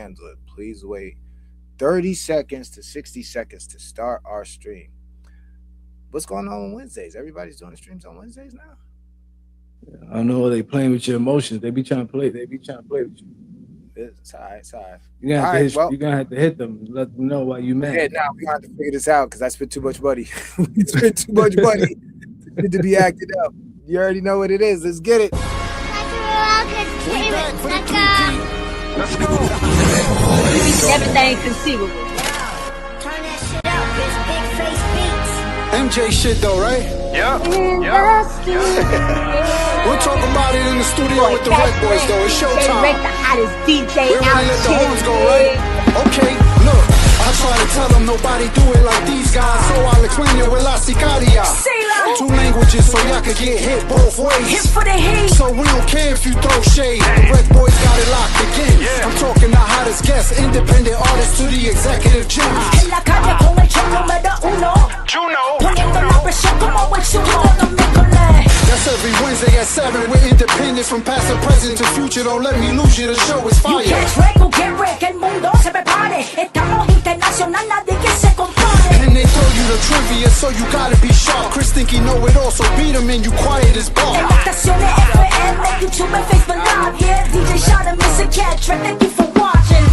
handle it. Please wait 30 seconds to 60 seconds to start our stream. What's going on Wednesdays? Everybody's doing streams on Wednesdays now? I don't know. They playing with your emotions. They be trying to play. They be trying to play with you. It's all right. It's all right. You're gonna All have to right. hit. Well, You're gonna have to hit them. Let them know why you yeah, mad. now we have to figure this out because I spent too much money. We spent too much money to be acted up. You already know what it is. Let's get it. Let's go. Everything conceivable. Turn that shit up, bitch. Big face beats. MJ shit though, right? Yeah. We're talking about it in the studio with the RecBoys though. It's showtime. The hottest DJ We're out ready to let the here. horns go, right? Okay, look. I try to tell them nobody do it like these guys, so I'll explain it with La Sicaria. Two languages so y'all could get hit both ways. Hit for the heat. So we don't care if you throw shade. The RecBoys got it locked again. I'm talking the hottest guests, independent artists to the executive gems. En la calle con el show número uno. Poniendo la presión como el sumo de los miércoles. That's every Wednesday at 7. We're independent from past to present to future. Don't let me lose you. The show is You fire. catch wreck o get wreck. El mundo se prepare. Estamos internacional, nadie que se compare. And they throw you the trivia, so you gotta be sharp. Chris think he know it all, so beat him and you quiet as En ball. las estaciones FM, YouTube and Facebook Live. Yeah, DJ Shot and Mr. Catch wreck. Thank you for watching.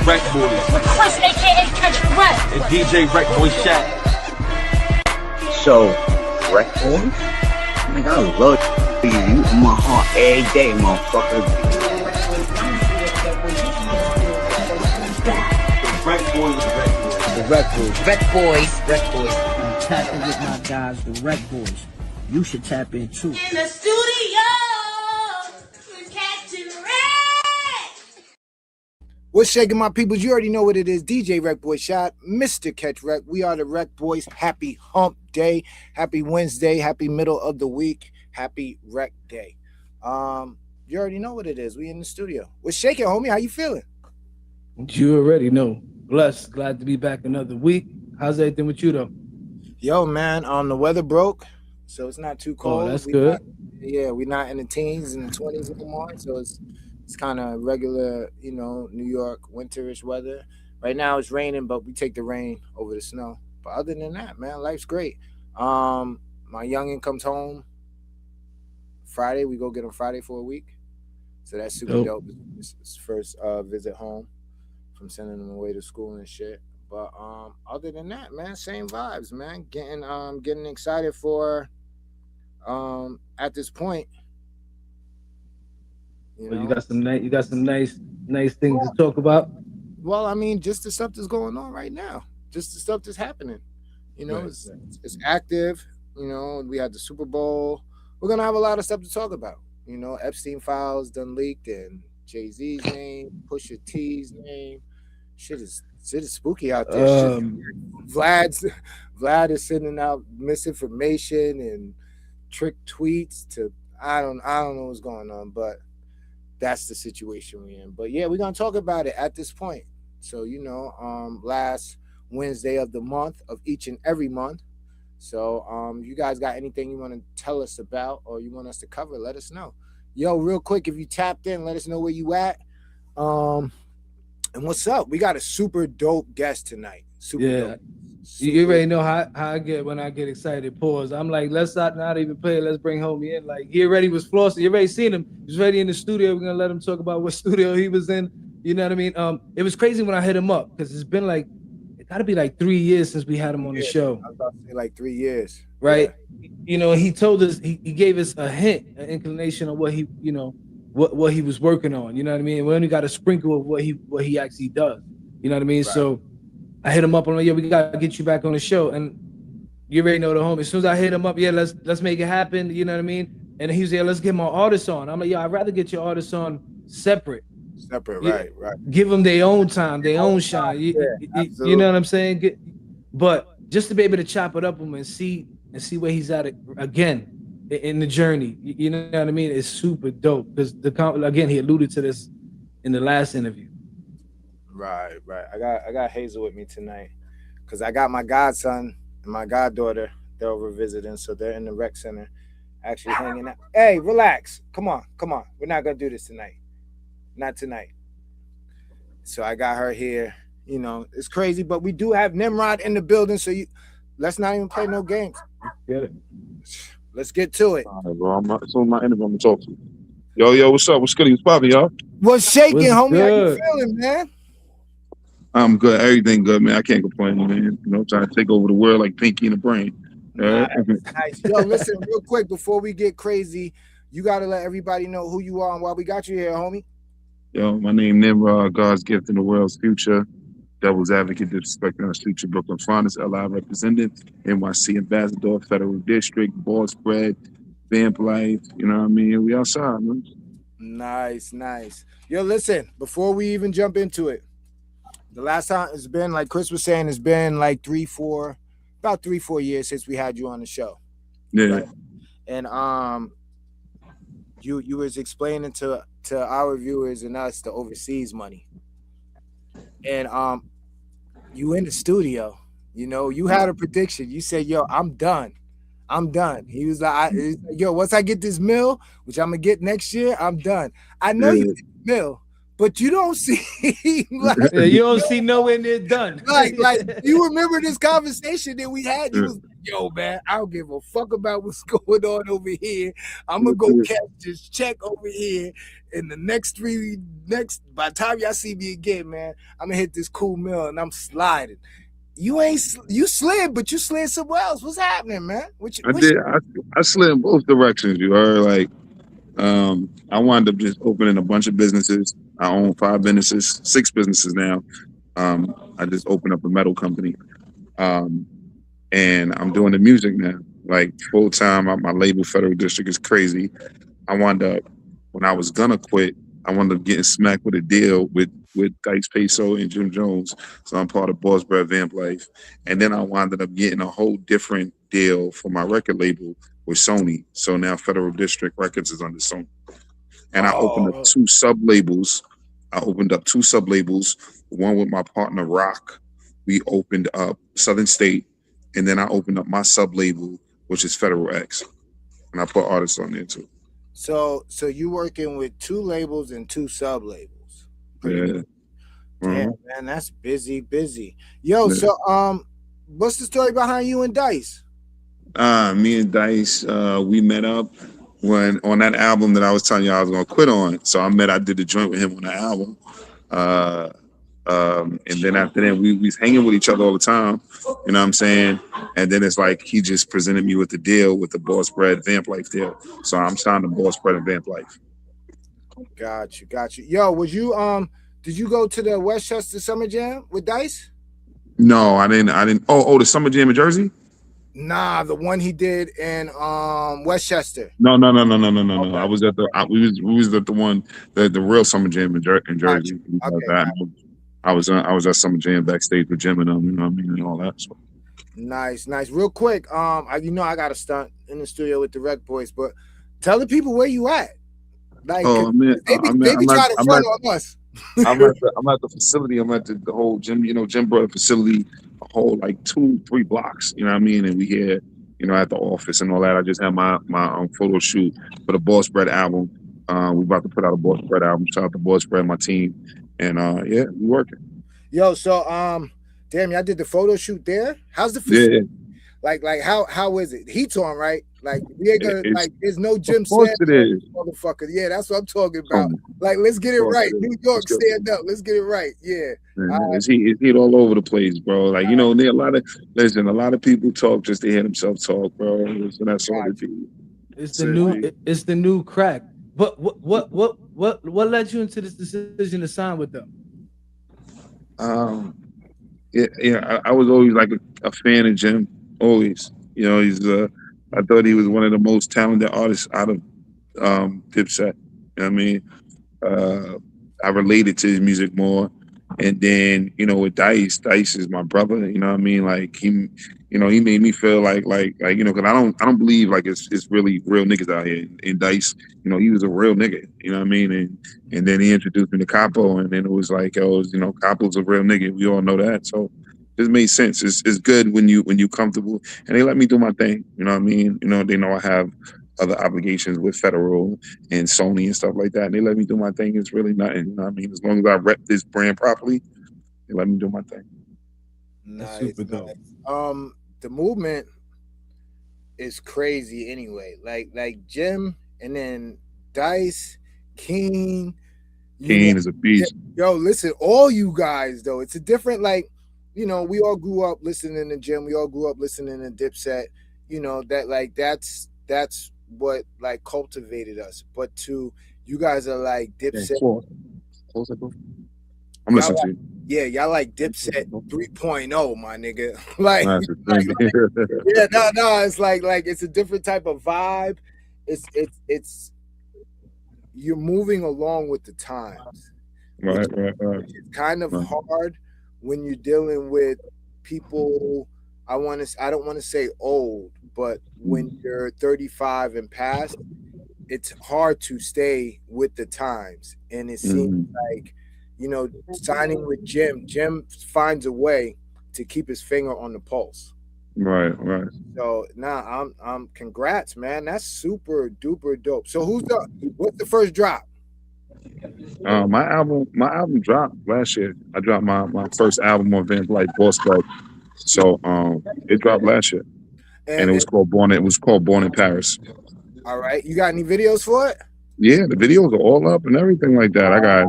RecBoys What's AKA Catch Rep? and DJ RecBoy Shaq. So, RecBoys? Like, I love you. You in my heart every day, motherfucker. RecBoys. RecBoys. I'm tapping with my guys, the RecBoys. You should tap in too. In the studio, we're catching wreck. What's shaking my peoples? You already know what it is. DJ RecBoy Shot, Mr. Catch Rec. We are the RecBoys. Happy hump day. Happy Wednesday. Happy middle of the week. Happy Rec Day. You already know what it is. We in the studio. What's shaking, homie? How you feeling? You already know. Blessed. Glad to be back another week. How's everything with you though? Yo, man, the weather broke, so it's not too cold. Oh, that's good. We're not in the teens and the 20s anymore, so it's kind of regular, New York winterish weather. Right now it's raining, but we take the rain over the snow. But other than that, man, life's great. My youngin' comes home Friday. We go get him Friday for a week, so that's super dope. It's his first visit home from sending him away to school and shit. But other than that, man, same vibes, man. Getting excited for at this point. You got some nice things to talk about. Well, I mean, just the stuff that's going on right now, just the stuff that's happening. Right. It's active. We had the Super Bowl. We're gonna have a lot of stuff to talk about. Epstein files done leaked, and Jay-Z's name, Pusha T's name. Shit is spooky out there. Vlad is sending out misinformation and trick tweets to I don't know what's going on, but that's the situation we're in. But yeah, we're gonna talk about it at this point. So last Wednesday of the month of each and every month. So you guys got anything you want to tell us about or you want us to cover? Let us know. Yo, real quick, if you tapped in, let us know where you at. And what's up? We got a super dope guest tonight. Dope. You already know how I get when I get excited. Pause. I'm like, let's not even play it. Let's bring homie in. Like, he already was flossing. You already seen him. He was ready in the studio. We're gonna let him talk about what studio he was in. You know what I mean? It was crazy when I hit him up because it's been it gotta be 3 years since we had him on the show. I was about to say 3 years. Right? Yeah. He told us, he gave us a hint, an inclination of what he, what he was working on. You know what I mean? We only got a sprinkle of what he actually does. You know what I mean? Right. So I hit him up. I'm like, we gotta get you back on the show. And you already know the homie. As soon as I hit him up, let's make it happen. You know what I mean? And he was let's get my artists on. I'm like, I'd rather get your artists on separate. Right. Give them their own time, their own shine. You know what I'm saying? But just to be able to chop it up with him and see where he's at again in the journey. You know what I mean? It's super dope because again, he alluded to this in the last interview. Right. I got Hazel with me tonight because I got my godson and my goddaughter. They're over visiting, so they're in the rec center, actually hanging out. Hey, relax. Come on. We're not gonna do this tonight. Not tonight. So I got her here. You know, it's crazy, but we do have Nimrod in the building. So let's not even play no games. Get it. Let's get to it. All right, bro. It's on my interview. I'm gonna talk to you. Yo, what's up? What's good? What's poppin', y'all? What's shaking, What's homie? How you good? feeling, man? I'm good. Everything good, man. I can't complain, man. You know, trying to take over the world like Pinky in the Brain. Nice, nice. Yo, listen, real quick before we get crazy, you gotta let everybody know who you are and why we got you here, homie. Yo, my name Nimrod, God's gift in the world's future. Devil's advocate, disrespecting our future, Brooklyn Finest, LI representative, NYC ambassador, federal district, boss bread, vamp life. You know what I mean? We outside, man. Nice, nice. Yo, listen, before we even jump into it, the last time it's been, like Chris was saying, it's been like about 3-4 years since we had you on the show. Yeah. Right? And you was explaining to our viewers and us the overseas money. And you in the studio, you know, you had a prediction. You said, yo, I'm done. He was like, yo, once I get this mill, which I'm gonna get next year, I'm done. I know you get the mill, but you don't see like, you don't see nowhere near done. like you remember this conversation that we had? You was like, yo, man, I don't give a fuck about what's going on over here. I'm gonna go catch this check over here. In the next by the time y'all see me again, man, I'm gonna hit this cool mill and I'm sliding. You slid, but you slid somewhere else. What's happening, man? I slid in both directions. You heard, like, I wound up just opening a bunch of businesses. I own 5 businesses, 6 businesses now. I just opened up a metal company, and I'm doing the music now, like full time. My label, Federal District, is crazy. I wound up, when I was gonna quit, I wound up getting smacked with a deal with Dice Peso and Jim Jones. So I'm part of Boss Bread Vamp Life. And then I wound up getting a whole different deal for my record label with Sony. So now Federal District Records is under Sony. And I opened up 2 sub-labels. One with my partner Rock. We opened up Southern State. And then I opened up my sub-label, which is Federal X. And I put artists on there too. So you working with 2 labels and 2 sub labels. Yeah. Damn, man, that's busy. Yo, yeah. So what's the story behind you and Dice? Me and Dice, we met up when on that album that I was telling you I was gonna quit on. So I did the joint with him on the album. And then after that, we was hanging with each other all the time. You know what I'm saying? And then it's like he just presented me with the deal with the Boss Bread Vamp Life deal. So I'm signed to Boss Bread and Vamp Life. Got you. Yo, was you did you go to the Westchester Summer Jam with Dice? No, I didn't. Oh, the Summer Jam in Jersey? Nah, the one he did in Westchester. No. Okay. I was at we was at the one the real Summer Jam in Jersey. Okay. I was at Summer Jam backstage with Jim and them, you know what I mean, and all that. So. Nice. Real quick, I got a stunt in the studio with the RecBoys, but tell the people where you at. Like, man, they be trying to front on us. I'm at the facility. I'm at the whole gym. You know, Jim brought a facility, a whole like 2-3 blocks. You know what I mean? And we here, you know, at the office and all that. I just had my photo shoot for the Boss Bread album. We about to put out a Boss Bread album. Shout out to Boss Bread, my team, and yeah, we working. Yo, so damn, y'all did the photo shoot there. How's the facility? Yeah. Like how is it? Heat's on, right? Like we ain't gonna there's no gym stand up, motherfucker. Yeah, that's what I'm talking about. Like, let's get it right. New York, stand up. Let's get it right. Yeah. It's heat all over the place, bro. Like, you know, there a lot of people talk just to hear themselves talk, bro. So that's all they do. It's the new crack. But what led you into this decision to sign with them? Yeah, I was always like a fan of Jim. Always, you know, he's I thought he was one of the most talented artists out of Dipset. You know what I mean? I related to his music more. And then, you know, with Dice is my brother, you know what I mean? Like he made me feel like, you know, cause I don't believe like it's really real niggas out here. And Dice, you know, he was a real nigga, you know what I mean? And then he introduced me to Capo, and then it was like, you know, Capo's a real nigga. We all know that. So it made sense. It's good when you comfortable, and they let me do my thing. You know what I mean? You know, they know I have other obligations with federal and Sony and stuff like that. And they let me do my thing. It's really nothing. You know what I mean? As long as I rep this brand properly, they let me do my thing. That's Nice, super dope. nice. The movement is crazy anyway. Like Jim and then Dice, King, you know. Kane is a beast. Yo, listen, all you guys though, it's a different like, you know, we all grew up listening to Jim, we all grew up listening to Dipset, you know, that like that's what like cultivated us. But to you guys are like Dipset. I'm listening to you. Yeah, y'all like Dipset 3.0, my nigga. like, That's the thing. yeah, no, it's like it's a different type of vibe. It's you're moving along with the times. Right. It's kind of hard when you're dealing with people. I don't want to say old, but when you're 35 and past, it's hard to stay with the times. And it seems like, you know, signing with Jim finds a way to keep his finger on the pulse. Right. So I'm congrats, man. That's super duper dope. So what's the first drop? My album dropped last year. I dropped my first album on Vamp like Boss Club. So it dropped last year. And it was called Born in Paris. All right. You got any videos for it? Yeah, the videos are all up and everything like that. I got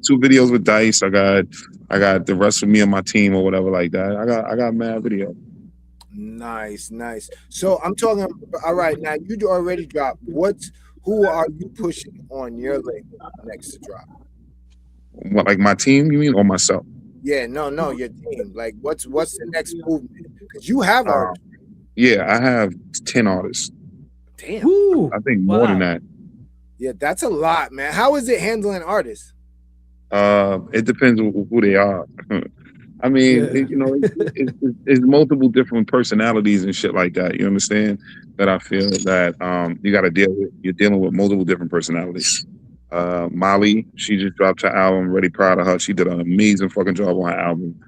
2 videos with Dice. I got the rest of me and my team or whatever like that. I got mad video. Nice. So I'm talking. All right, now you already dropped. Who are you pushing on your label next to drop? What, like my team, you mean, or myself? Yeah, no, your team. Like, what's the next movement? Because you have artists. Yeah, I have 10 artists. Damn. Woo, I think more than that. Yeah, that's a lot, man. How is it handling artists? It depends on who they are. I mean, it's multiple different personalities and shit like that. You understand? That I feel that you got to deal with. You're dealing with multiple different personalities. Molly, she just dropped her album. Really proud of her. She did an amazing fucking job on her album.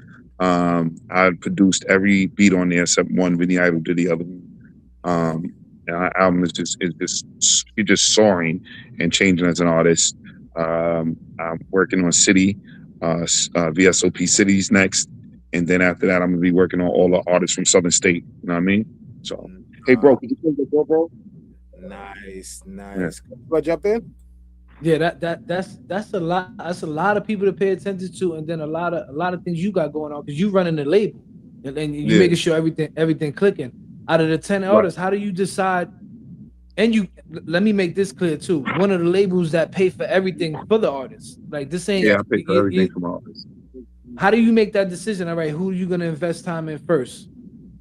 I produced every beat on there except one. Vinny Idol did the other one. And her album is just soaring and changing as an artist. I'm working on City, VSOP Cities next, and then after that, I'm gonna be working on all the artists from Southern State. You know what I mean? So, hey, bro, can you close the door, bro? Nice. Go jump in. Yeah, that's a lot. That's a lot of people to pay attention to, and then a lot of things you got going on because you running the label and you making sure everything clicking. Out of the 10 artists, how do you decide? And let me make this clear too. One of the labels that pay for everything for the artists. Like this ain't. Yeah, I pay for everything from artists. How do you make that decision? All right, who are you gonna invest time in first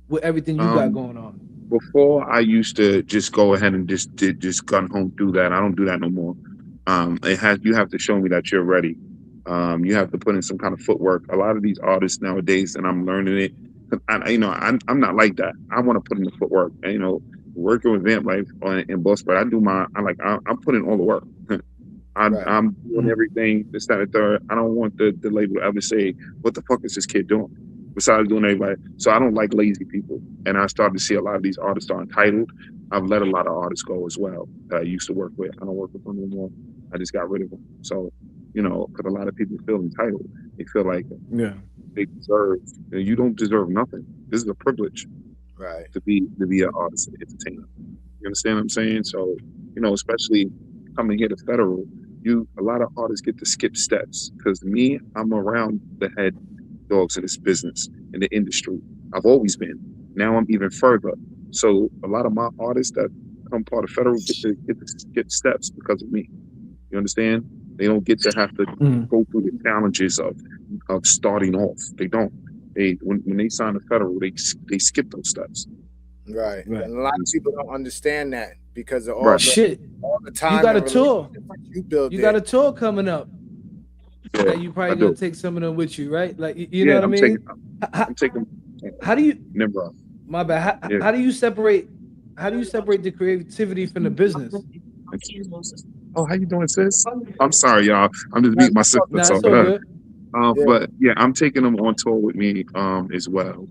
with everything you got going on? Before, I used to just go ahead and just gun home do that. I don't do that no more. You have to show me that you're ready. You have to put in some kind of footwork. A lot of these artists nowadays, and I'm learning it. I'm not like that. I want to put in the footwork. And, working with Vamp Life and Boss, but I'm putting all the work. I'm doing everything, this, that, and third. I don't want the label to ever say, what the fuck is this kid doing? Besides doing everybody. So I don't like lazy people. And I started to see a lot of these artists are entitled. I've let a lot of artists go as well that I used to work with. I don't work with them anymore. I just got rid of them. So, because a lot of people feel entitled. They feel like they deserve. You don't deserve nothing. This is a privilege, right? To be an artist and entertainer. You understand what I'm saying? So, especially coming here to federal, a lot of artists get to skip steps. Because me, I'm around the head dogs in this business, in the industry. I've always been. Now I'm even further. So a lot of my artists that become part of federal get to skip steps because of me. You understand? They don't get to have to go through the challenges of starting off. They don't. When they sign to federal, they skip those steps. Right. And a lot of people don't understand that because of all all the time. You got a tour. You got a tour coming up. Yeah, you probably gonna take some of them with you, right? Like you know what I mean? I'm taking. How do you? Never. My bad. How do you separate? How do you separate the creativity from the business? Oh, how you doing, sis? I'm sorry, y'all. I'm just meeting my sister. But yeah, I'm taking them on tour with me as well.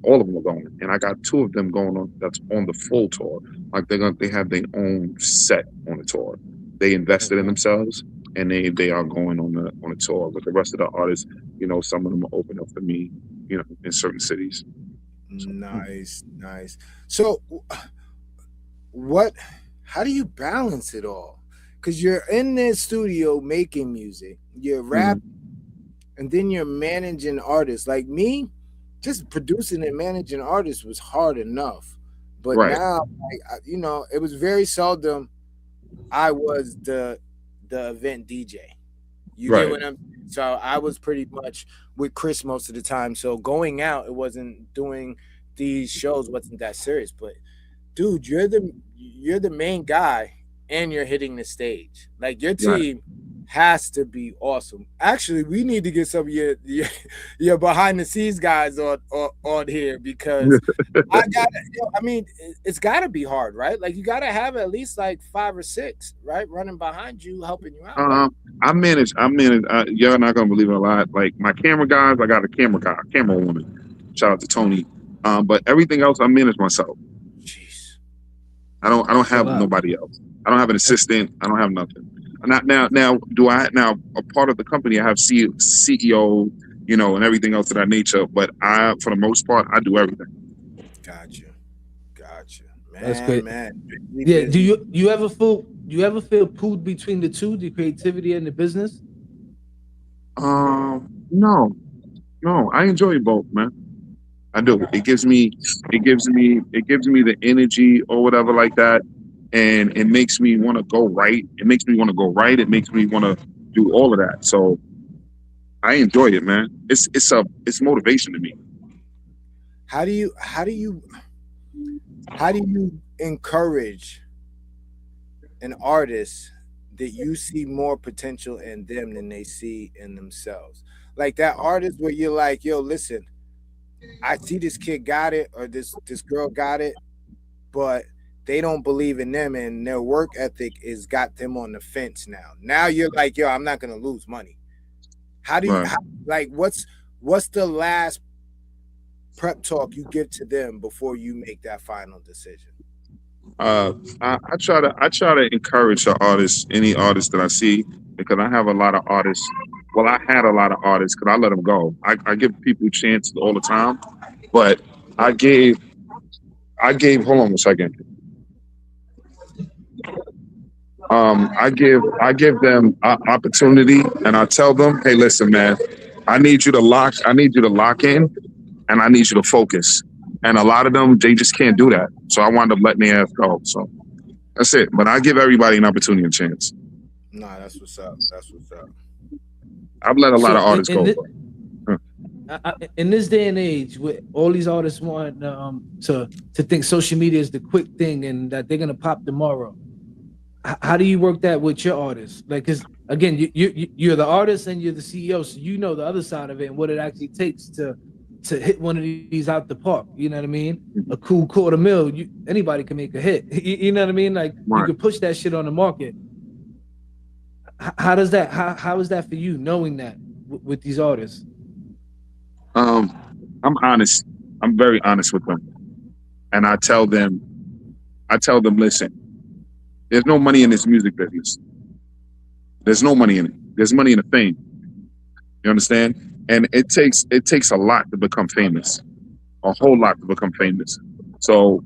All of them are going, and I got two of them going on. That's on the full tour. Like they have their own set on the tour. They invested in Okay. themselves, and they are going on a tour. But the rest of the artists, some of them are open up for me, in certain cities. So, Nice, nice. So, what? How do you balance it all? Because you're in the studio making music, you're rap, mhm. and then you're managing artists. Like me, just producing and managing artists was hard enough, but Right, now, it was very seldom I was the event DJ. You get right. what I'm saying? So I was pretty much with Chris most of the time. So going out, it wasn't doing these shows wasn't that serious. But dude, you're the main guy and you're hitting the stage. Like your Right. team has to be awesome. Actually, we need to get some of your behind the scenes guys on here because I got I mean, it's got to be hard, right? Like you got to have at least like 5 or 6, right, running behind you, helping you out, right? Um, I manage. Y'all not gonna believe it a lot. Like my camera guys, I got a camera guy, camera woman. Shout out to Tony. But everything else, I manage myself. Jeez. I don't That's a have lot. nobody else. I don't have an assistant. I don't have nothing. Not now. Do I now a part of the company? I have CEO, and everything else of that nature. But for the most part, I do everything. Gotcha. Gotcha. That's Man, great. man. Busy, Yeah. Do busy. you ever feel pulled between the two, the creativity and the business? No, no. I enjoy both, man. I do. It gives me the energy or whatever like that, and it makes me want to go right. It makes me want to go right. It makes me want to do all of that. So I enjoy it, man. It's motivation to me. How do you how do you how do you encourage an artist that you see more potential in them than they see in themselves? Like that artist where you're like, yo, listen, I see this kid got it or this girl got it, but they don't believe in them and their work ethic is got them on the fence now. Now you're like, yo, I'm not gonna lose money. How do you Right. like what's the last prep talk you give to them before you make that final decision? I try to encourage the artists, any artist that I see, because I have a lot of artists. Well, I had a lot of artists because I let them go. I give people chances all the time, but I gave I gave. Hold on a second. I give them opportunity, and I tell them, hey, listen, man, I need you to lock in, and I need you to focus. And a lot of them, they just can't do that. So I wind up letting their ass go. So that's it. But I give everybody an opportunity and chance. Nah, that's what's up. That's what's up. I've let a lot of So artists go. But, in this day and age, with all these artists want to think social media is the quick thing and that they're gonna pop tomorrow, how do you work that with your artists? Like, because again, you're the artist and you're the CEO, so you know the other side of it and what it actually takes to hit one of these out the park. You know what I mean? A cool quarter mil, anybody can make a hit. You know what I mean? Like you right. can push that shit on the market. How does that? How is that for you, knowing that with these artists? Um, I'm honest. I'm very honest with them, and I tell them, listen, there's no money in this music business. There's no money in it. There's money in the fame. You understand? And it takes a lot to become famous, a whole lot to become famous. So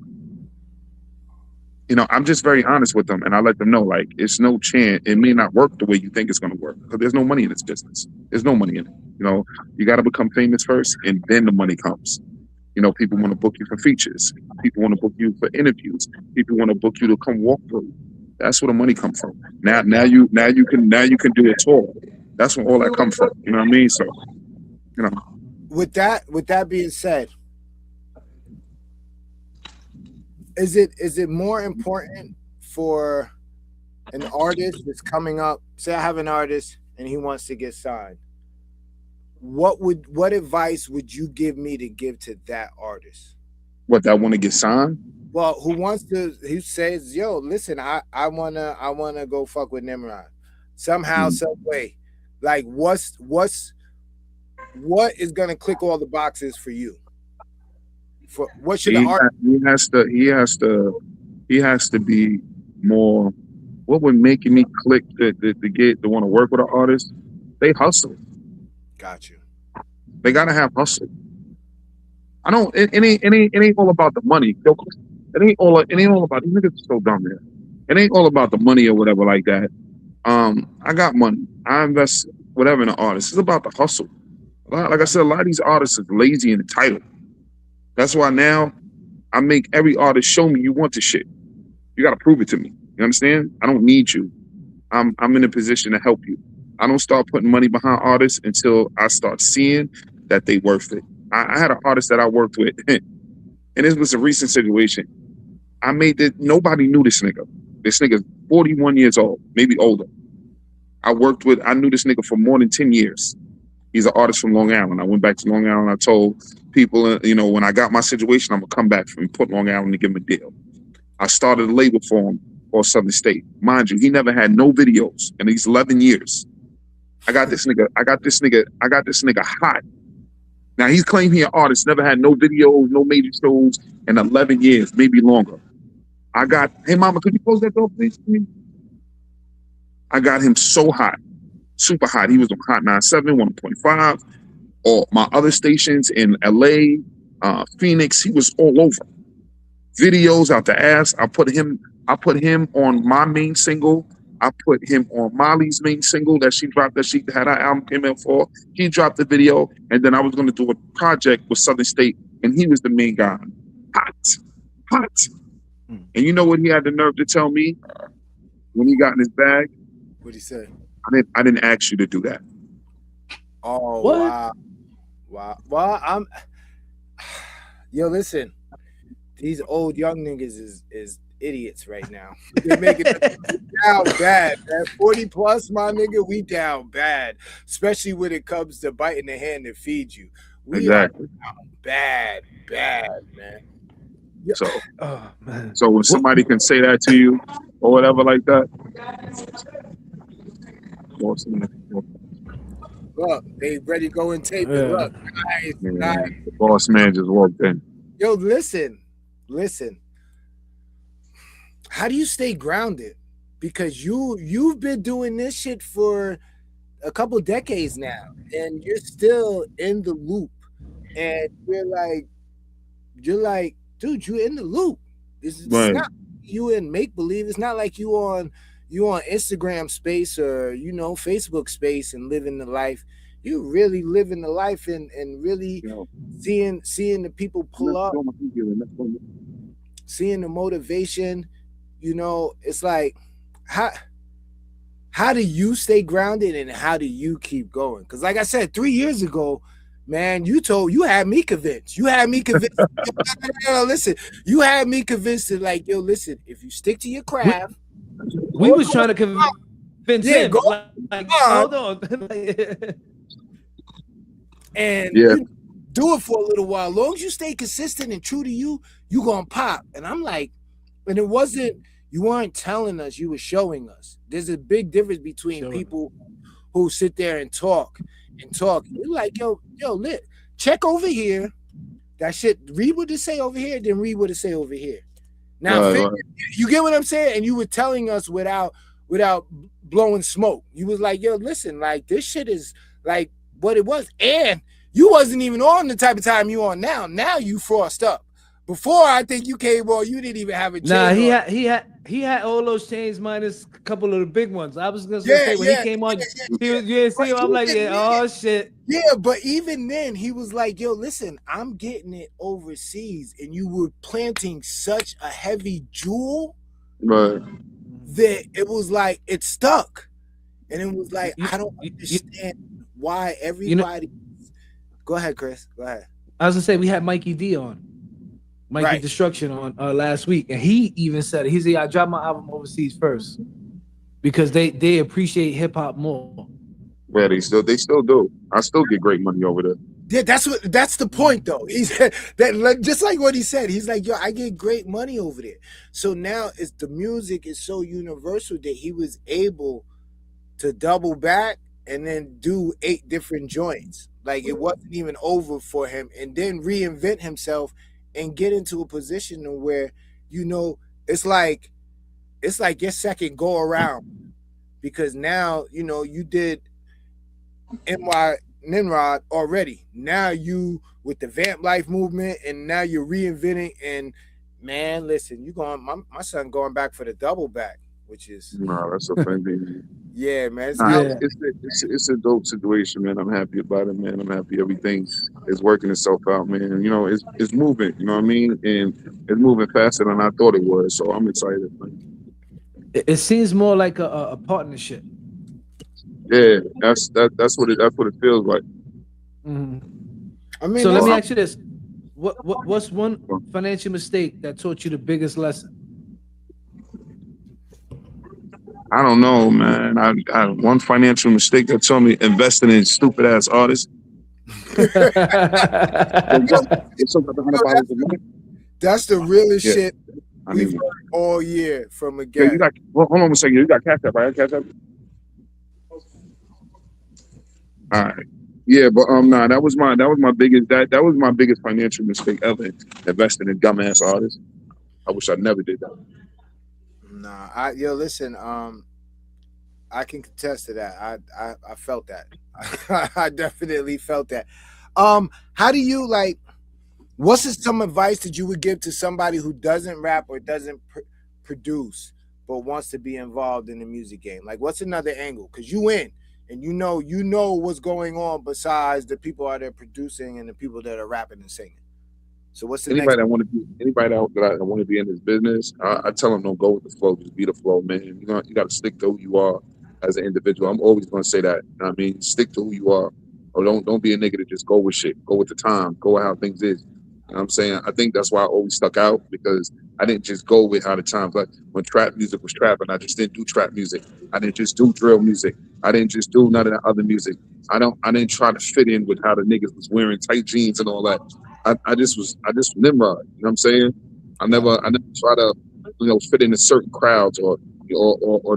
I'm just very honest with them, and I let them know like it's no chance. It may not work the way you think it's going to work because there's no money in this business. There's no money in it. You got to become famous first, and then the money comes. People want to book you for features. People want to book you for interviews. People want to book you to come walk through. That's where the money comes from. Now you can do a tour. That's where all that comes from. You know what I mean? So you know, With that being said, is it more important for an artist that's coming up? Say I have an artist and he wants to get signed. What advice would you give me to give to that artist? what that want to get signed? Well, who says, yo, listen, I wanna go fuck with Nimrod. Somehow, Mm. some way. Like what is gonna click all the boxes for you? For what should the art? He has to be more. What would make me click to want to work with an artist? They hustle. Got you. They gotta have hustle. I don't. It ain't all about the money. It ain't all about these niggas are so dumb here. It ain't all about the money or whatever like that. I got money. I invest whatever in an artist. It's about the hustle. Like I said, a lot of these artists are lazy and entitled. That's why now I make every artist show me you want the shit. You gotta prove it to me. You understand? I don't need you. I'm in a position to help you. I don't start putting money behind artists until I start seeing that they worth it. I had an artist that I worked with, and this was a recent situation. I made that nobody knew this nigga. This nigga's 41 years old, maybe older. I knew this nigga for more than 10 years. He's an artist from Long Island. I went back to Long Island. I told people, when I got my situation, I'm gonna come back from Port Long Island to give him a deal. I started a label for him for Southern State. Mind you, he never had no videos in these 11 years. I got this nigga hot. Now he's claiming he an artist, never had no videos, no major shows in 11 years, maybe longer. Hey mama, could you close that door, please? I got him so hot, super hot. He was on Hot 97, 1.5, or my other stations in LA, Phoenix. He was all over. Videos out the ass. I put him on my main single. I put him on Molly's main single that she dropped, that she had her album came out for. He dropped the video, and then I was going to do a project with Southern State, and he was the main guy. Hot. And you know what he had the nerve to tell me when he got in his bag? What'd he say? I didn't ask you to do that. Oh, what? Wow. Well, yo, listen. These old young niggas is idiots right now. They're making us down bad, man. 40 plus, my nigga, we down bad. Especially when it comes to biting the hand that feeds you. We are down bad, man. So, Oh man. So when somebody can say that to you or whatever like that, look, they ready to go and tape it. Look, nice. The boss man just walked in. Yo, listen. How do you stay grounded? Because you've been doing this shit for a couple decades now, and you're still in the loop. And you're like, dude, you're in the loop. It's not you in make believe. It's not like you on Instagram space or Facebook space and living the life. You really living the life and really seeing the people pull up, seeing the motivation. It's like how do you stay grounded and how do you keep going? Because like I said, 3 years ago, man, you had me convinced. You had me convinced. Listen, you had me convinced that listen, if you stick to your craft. We was trying to convince him. Hold on. And you do it for a little while. As long as you stay consistent and true to you, you gonna pop. And I'm like, and it wasn't, you weren't telling us, you were showing us. There's a big difference between people who sit there and talk. You're like, yo, check over here. That shit, read what it say over here, then read what it say over here. Now, you get what I'm saying? And you were telling us without blowing smoke. You was like, yo, listen, like this shit is like what it was. And you wasn't even on the type of time you on now. Now you frost up. Before I think you came on, you didn't even have a chain. Nah, he had all those chains minus a couple of the big ones. I was gonna say when he came on, you didn't see him. I'm like, oh shit. Yeah, but even then he was like, yo, listen, I'm getting it overseas, and you were planting such a heavy jewel that it was like it stuck. And it was like, I don't understand why everybody. Go ahead, Chris. Go ahead. I was gonna say we had Mikey D on. Mikey Destruction on last week, and he even said he said I dropped my album overseas first because they appreciate hip hop more. Well, they still do. I still get great money over there. Yeah, that's the point though. He said that just like what he said. He's like, yo, I get great money over there. So now the music is so universal that he was able to double back and then do 8 different joints. Like it wasn't even over for him, and then reinvent himself and get into a position where you know it's like your second go around because now you know you did NY Nimrod already. Now you with the vamp life movement, and now you're reinventing. And man, listen, you going my son going back for the double back, which is No, that's a fun thing. yeah, man. It's Nah, out. Yeah. it's a dope situation, man. I'm happy about it, man. I'm happy everything is working itself out, man. You know, it's moving. You know what I mean? And it's moving faster than I thought it was. So I'm excited, man. It seems more like a partnership. Yeah, that's what it feels like. Mhm. I mean, So let that's me Well, ask you this: what's one financial mistake that taught you the biggest lesson? I don't know, man. I one financial mistake that told me investing in stupid ass artists. yo, It's something like yo, $100 a month. that's the realest Yeah, shit I we've mean, heard all year from a yeah, you guest. got. Well, hold on a second. You got Cash App, right? Cash App. All right. Yeah, but nah, that was my biggest that was my biggest financial mistake ever, investing in dumbass artists. I wish I never did that. Nah, listen, I can contest to that. I felt that. I definitely felt that. How do you like? What's some advice that you would give to somebody who doesn't rap or doesn't produce but wants to be involved in the music game? Like, what's another angle? Because you in and you know what's going on besides the people out there producing and the people that are rapping and singing. So what's the next? Anybody that want to be in this business, I tell them don't go with the flow, just be the flow, man. You got to stick to who you are as an individual. I'm always going to say that. I mean, stick to who you are, or don't be a nigga to just go with shit. Go with the time. Go with how things is. You know what I'm saying? I think that's why I always stuck out because I didn't just go with how the times. Like when trap music was trapping, I just didn't do trap music. I didn't just do drill music. I didn't just do none of that other music. I didn't try to fit in with how the niggas was wearing tight jeans and all that. I just Nimrod. You know what I'm saying? I never try to, fit into certain crowds or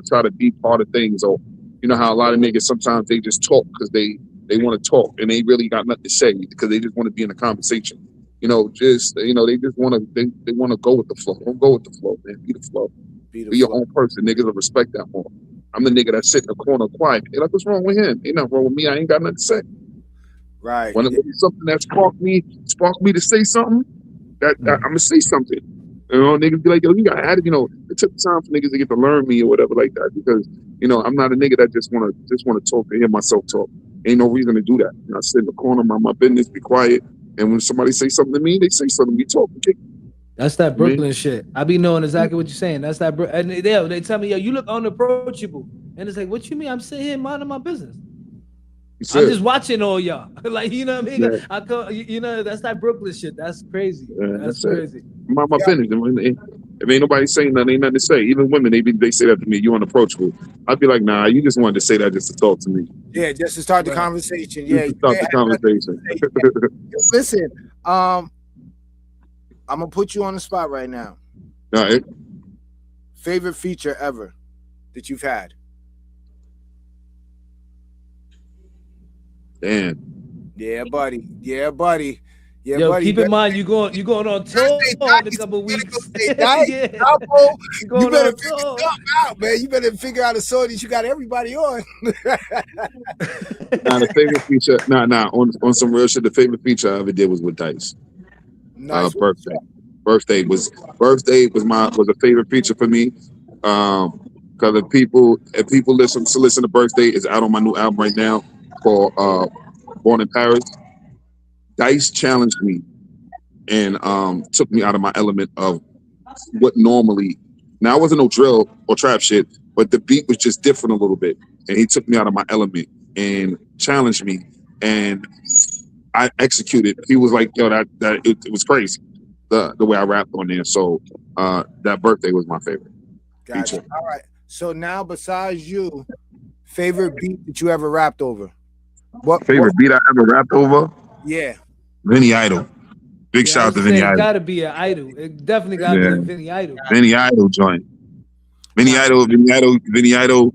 try to be part of things. Or you know how a lot of niggas sometimes they just talk because they want to talk and they really got nothing to say because they just want to be in a conversation. They just want to they want to go with the flow. Don't go with the flow, man. Be the flow. Be the Be your flow. own person. Niggas will respect that more. I'm the nigga that sit in the corner quiet. They like, what's wrong with him? Ain't nothing wrong with me. I ain't got nothing to say. Right. When it's something that sparked me to say something, I'm gonna say something. You know, niggas be like, yo, you got attitude. You know, it took time for niggas to get to learn me or whatever like that because I'm not a nigga that just wanna talk to hear myself talk. Ain't no reason to do that. I sit in the corner, mind my business, be quiet, and when somebody say something to me, they say something. We talk. That's that I mean, Brooklyn shit. I be knowing exactly what you're saying. That's that, and they tell me, yo, you look unapproachable, and it's like, what you mean? I'm sitting here minding my business. I'm just watching all y'all. Like, you know what I mean? Yeah. I go, that's that Brooklyn shit. That's crazy. That's That's it. crazy. Mind my business. If ain't nobody saying nothing, ain't nothing to say. Even women, they say that to me. You unapproachable. I'd be like, nah, you just wanted to say that just to talk to me. Yeah, just to start the Right. conversation. Just Yeah, to start the conversation. listen, I'm gonna put you on the spot right now. All right. Favorite feature ever that you've had? Damn. Yeah, buddy. Yeah, buddy. Yeah, Yo, buddy. keep in mind you going on tour in a couple weeks. Yeah. Yeah. You Going better on figure tour. something out, man. You better figure out a song that you got everybody on. Nah, the favorite feature. Nah. On some real shit, the favorite feature I ever did was with Dice. Nice. Birthday. Birthday was a favorite feature for me. Because if people listen to Birthday is out on my new album right now called Born in Paris. Dice challenged me and took me out of my element of what normally. Now I wasn't no drill or trap shit, but the beat was just different a little bit, and he took me out of my element and challenged me, and I executed. He was like, "Yo, it was crazy the way I rapped on there." So that Birthday was my favorite Gotcha. feature. All right. So now, besides you, favorite beat that you ever rapped over? What Favorite beat I ever rapped over? Yeah. Vinny Idol. Big Yeah, I shout out was to saying Vinny it Idol. gotta be an idol. It definitely gotta be Yeah, a Vinny Idol. Vinny Idol joint. Vinny Idol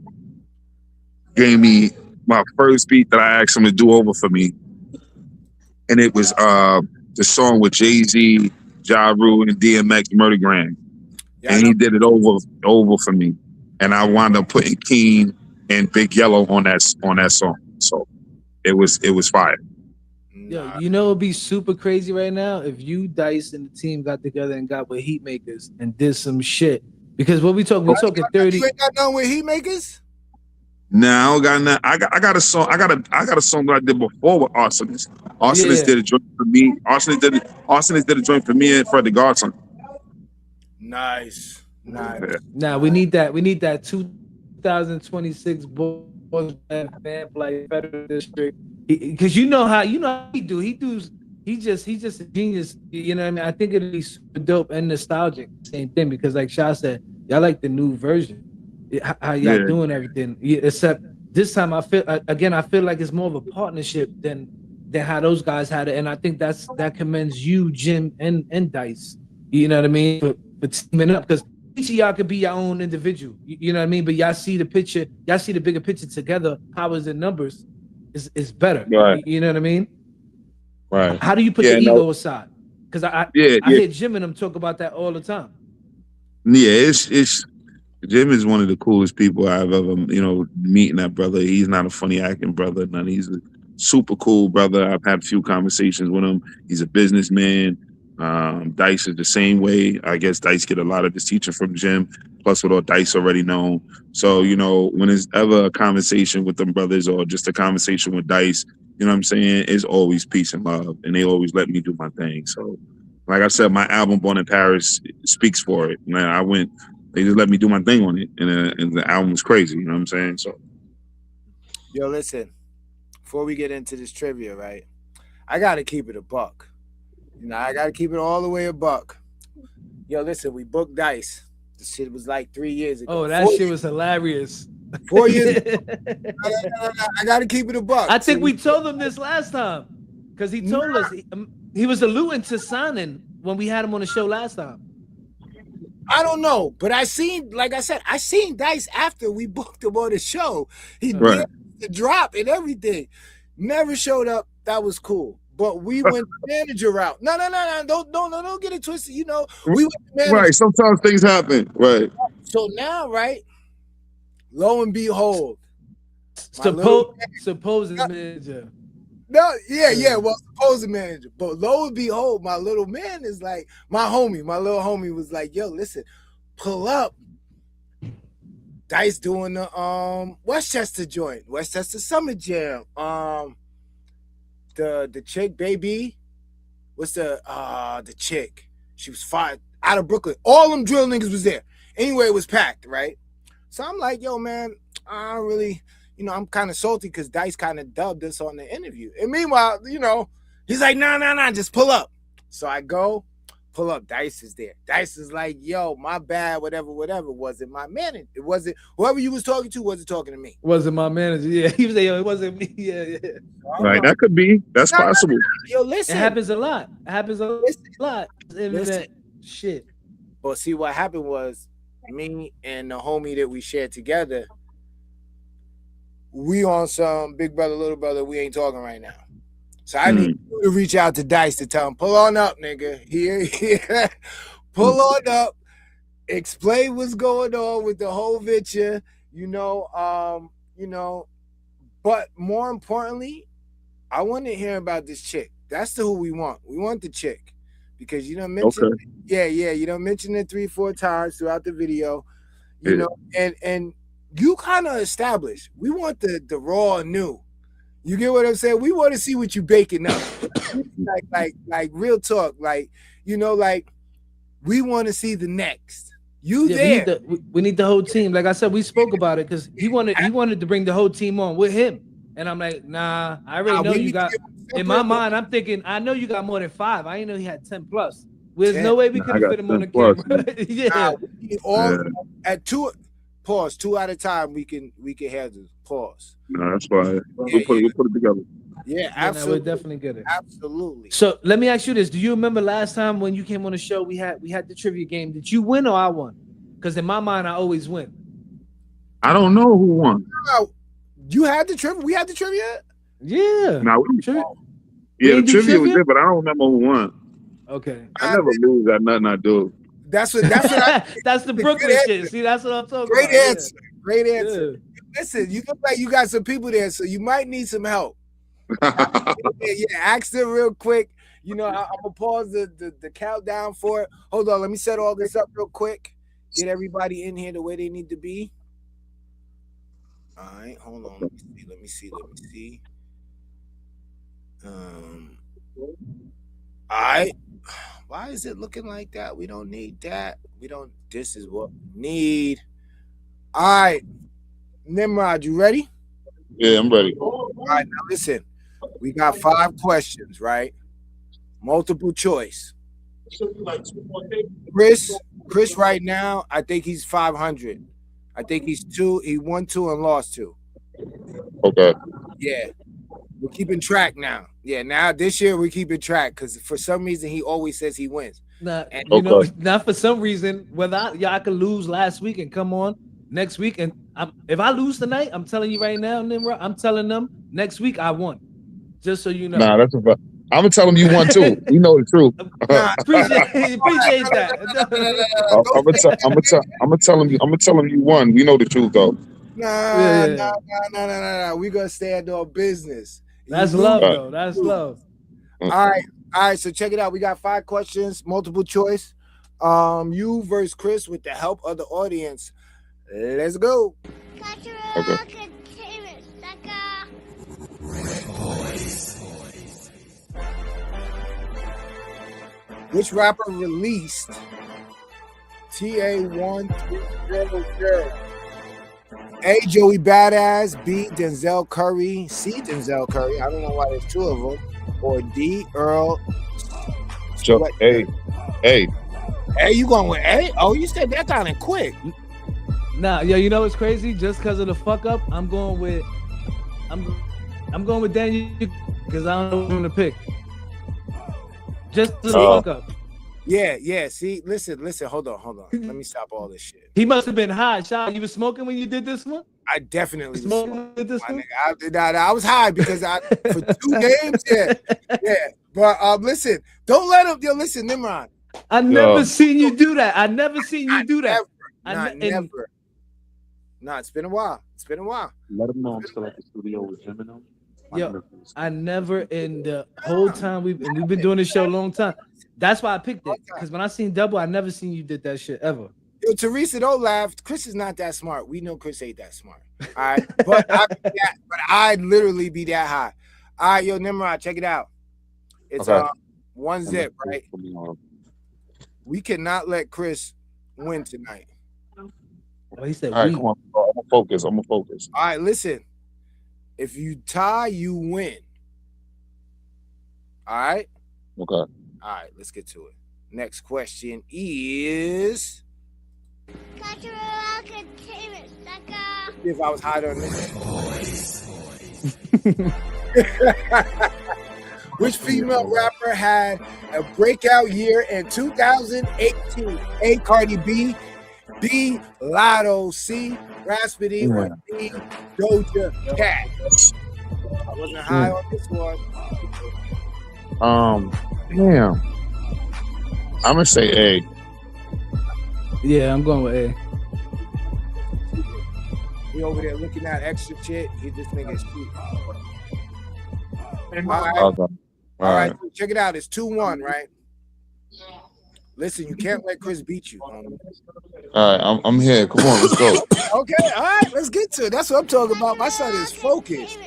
gave me my first beat that I asked him to do over for me, and it was the song with Jay-Z Ja Rule and DMX Murdergram. Yeah, I And know. he did it over for me. And I wound up putting Keen and Big Yellow on that song. So it was fire. Yo, Nah. you know it'd be super crazy right now if you, Dice, and the team got together and got with Heat Makers and did some shit. Because what we talking 30. You ain't got none with Heat Makers? Nah, I don't got nothing. I got a song. I got a song that I did before with Arsonist. Arsonist Yeah. did a joint for me. Arsonist did a joint for me and Freddie Godson. Nice. Nice. Yeah. Now we need that 2026 Boys Band like Federal District. Because you know how he do. He's just a genius. You know what I mean? I think it'd be super dope and nostalgic. Same thing, because like Sha said, y'all like the new version. How y'all doing everything. Yeah, except this time I feel like it's more of a partnership than how those guys had it. And I think that commends you, Jim, and Dice. You know what I mean? For teaming up, because each of y'all could be your own individual. You know what I mean? But y'all see the picture, y'all see the bigger picture together. Powers and numbers is better. Right. You know what I mean? Right. How do you put the ego aside? Because I hear Jim and them talk about that all the time. Yeah, it's Jim is one of the coolest people I've ever, meeting that brother. He's not a funny acting brother. None. He's a super cool brother. I've had a few conversations with him. He's a businessman. Dice is the same way. I guess Dice get a lot of his teaching from Jim, plus with all Dice already known. So, when there's ever a conversation with them brothers or just a conversation with Dice, you know what I'm saying? It's always peace and love. And they always let me do my thing. So, like I said, my album Born in Paris speaks for it. Man, they just let me do my thing on it. And the album was crazy. You know what I'm saying? So, Yo, listen, before we get into this trivia, right? I got to keep it a buck. I got to keep it all the way a buck. Yo, listen, we booked Dice. This shit was like 3 years ago. Oh, that shit was hilarious. 4 years ago. I got to keep it a buck. I think we told him this last time, because he told us he was alluding to signing when we had him on the show last time. I don't know, but I seen Dice after we booked him on the show. He did the drop and everything. Never showed up. That was cool. But we went the manager route. No. Don't get it twisted. We went the manager. Right. Sometimes things happen. Right. So now, right, lo and behold, supposed manager. No, yeah. Well, supposed manager. But lo and behold, my little man is like, my little homie was like, yo, listen, pull up. Dice doing the Westchester joint, Westchester Summer Jam. The chick, baby, what's the chick? She was fired out of Brooklyn. All them drill niggas was there. Anyway, it was packed, right? So I'm like, yo, man, I don't really, I'm kind of salty because Dice kind of dubbed us on the interview. And meanwhile, he's like, nah, just pull up. So I go, pull up. Dice is there. Dice is like, yo, my bad, whatever. Wasn't my manager. It wasn't whoever you was talking to wasn't talking to me. Wasn't my manager. Yeah, he was like, yo, it wasn't me. Yeah. Right, that could be. That's possible. Yo, listen. It happens a lot. Internet shit. But see, what happened was me and the homie that we shared together, we on some big brother, little brother, we ain't talking right now. So I need you to reach out to Dice to tell him, pull on up, nigga. Here. Pull on up. Explain what's going on with the whole venture, but more importantly, I want to hear about this chick. That's who we want. We want the chick. Because you don't mention you don't mention it 3-4 times throughout the video. And you kind of established. We want the raw and new. You get what I'm saying? We want to see what you baking up. like real talk. Like we want to see the next. There. We need the whole team. Like I said, we spoke about it because he wanted to bring the whole team on with him. And I'm like, nah, I already know you got. In my mind, I'm thinking, I know you got more than 5. I didn't know he had 10 plus. There's no way we could have fit him on the camera. At 2 at a time, we can handle pause. No, that's fine. We'll put it together. Yeah, absolutely. We'll definitely get it. Absolutely. So let me ask you this: do you remember last time when you came on the show? We had the trivia game. Did you win or I won? Because in my mind, I always win. I don't know who won. You had the trivia. We had the trivia. Yeah. No, the trivia was good, but I don't remember who won. Okay. I never lose at nothing I do. That's what I That's the Brooklyn shit. See, that's what I'm talking Great about. answer. Great answer. Listen, you look like you got some people there, so you might need some help. Yeah, ask them real quick. I'm gonna pause the countdown for it. Hold on, let me set all this up real quick. Get everybody in here the way they need to be. All right, hold on. Let me see. All right. Why is it looking like that? We don't need that. This is what we need. All right. Nimrod, you ready? Yeah, I'm ready. All right, now listen. We got 5 questions, right? Multiple choice. Chris right now, I think he's 500. I think he's 2. He won 2 and lost 2. Okay. Yeah. We're keeping track now. Yeah, now this year we're keeping track because for some reason he always says he wins. Not for some reason, whether y'all could lose last week and come on next week. And if I lose tonight, I'm telling you right now, Nimrod, I'm telling them next week I won. Just so you know. Nah, that's a fact. I'm gonna tell them you won too. You know the truth. Appreciate that. I'm gonna tell them you won. We know the truth though. Nah. We gonna stand on business. That's love, though. That's love. All right. So check it out. We got 5 questions, multiple choice. You versus Chris with the help of the audience. Let's go. Okay. Which rapper released TA1300? A. Joey Badass, B. Denzel Curry, C. Denzel Curry. I don't know why there's 2 of them. Or D. Earl. A. Hey, you going with A? Oh, you said that kind of quick. Nah, you know what's crazy? Just because of the fuck up, I'm going with Daniel because I don't know who to pick. Just the fuck up. Yeah. See, listen. Hold on. Let me stop all this shit. He must have been high. Shaw, you were smoking when you did this one? I definitely was smoking with this one. I was high because for 2 games. Yeah. But listen, don't let him. Listen, Nimrod. I never seen you do that. Never. Nah, it's been a while. Let him know I'm still at the studio with him and them. Yo, I never in the whole time we've been doing this show a long time. That's why I picked it. Because when I seen Double, I never seen you did that shit ever. Yo, Teresa, don't laugh. Chris is not that smart. We know Chris ain't that smart. All right. But I'd literally be that high. All right, yo, Nimrod, check it out. It's 1 zip, right? We cannot let Chris win tonight. Oh, he said all right, come on. I'm gonna focus. All right, listen. If you tie, you win. All right? Okay. All right, let's get to it. Next question is... If I was higher on this. Which female rapper had a breakout year in 2018? A. Cardi B, B. Lotto, C. Raspity, or D. Doja Cat. I wasn't high on this one. Damn. I'm gonna say A. Yeah, I'm going with A. He over there looking at extra shit. This nigga's cheap. All right. So check it out. It's 2-1, right? Listen, you can't let Chris beat you. All right, I'm here. Come on, let's go. Okay, all right, let's get to it. That's what I'm talking about. My son is focused.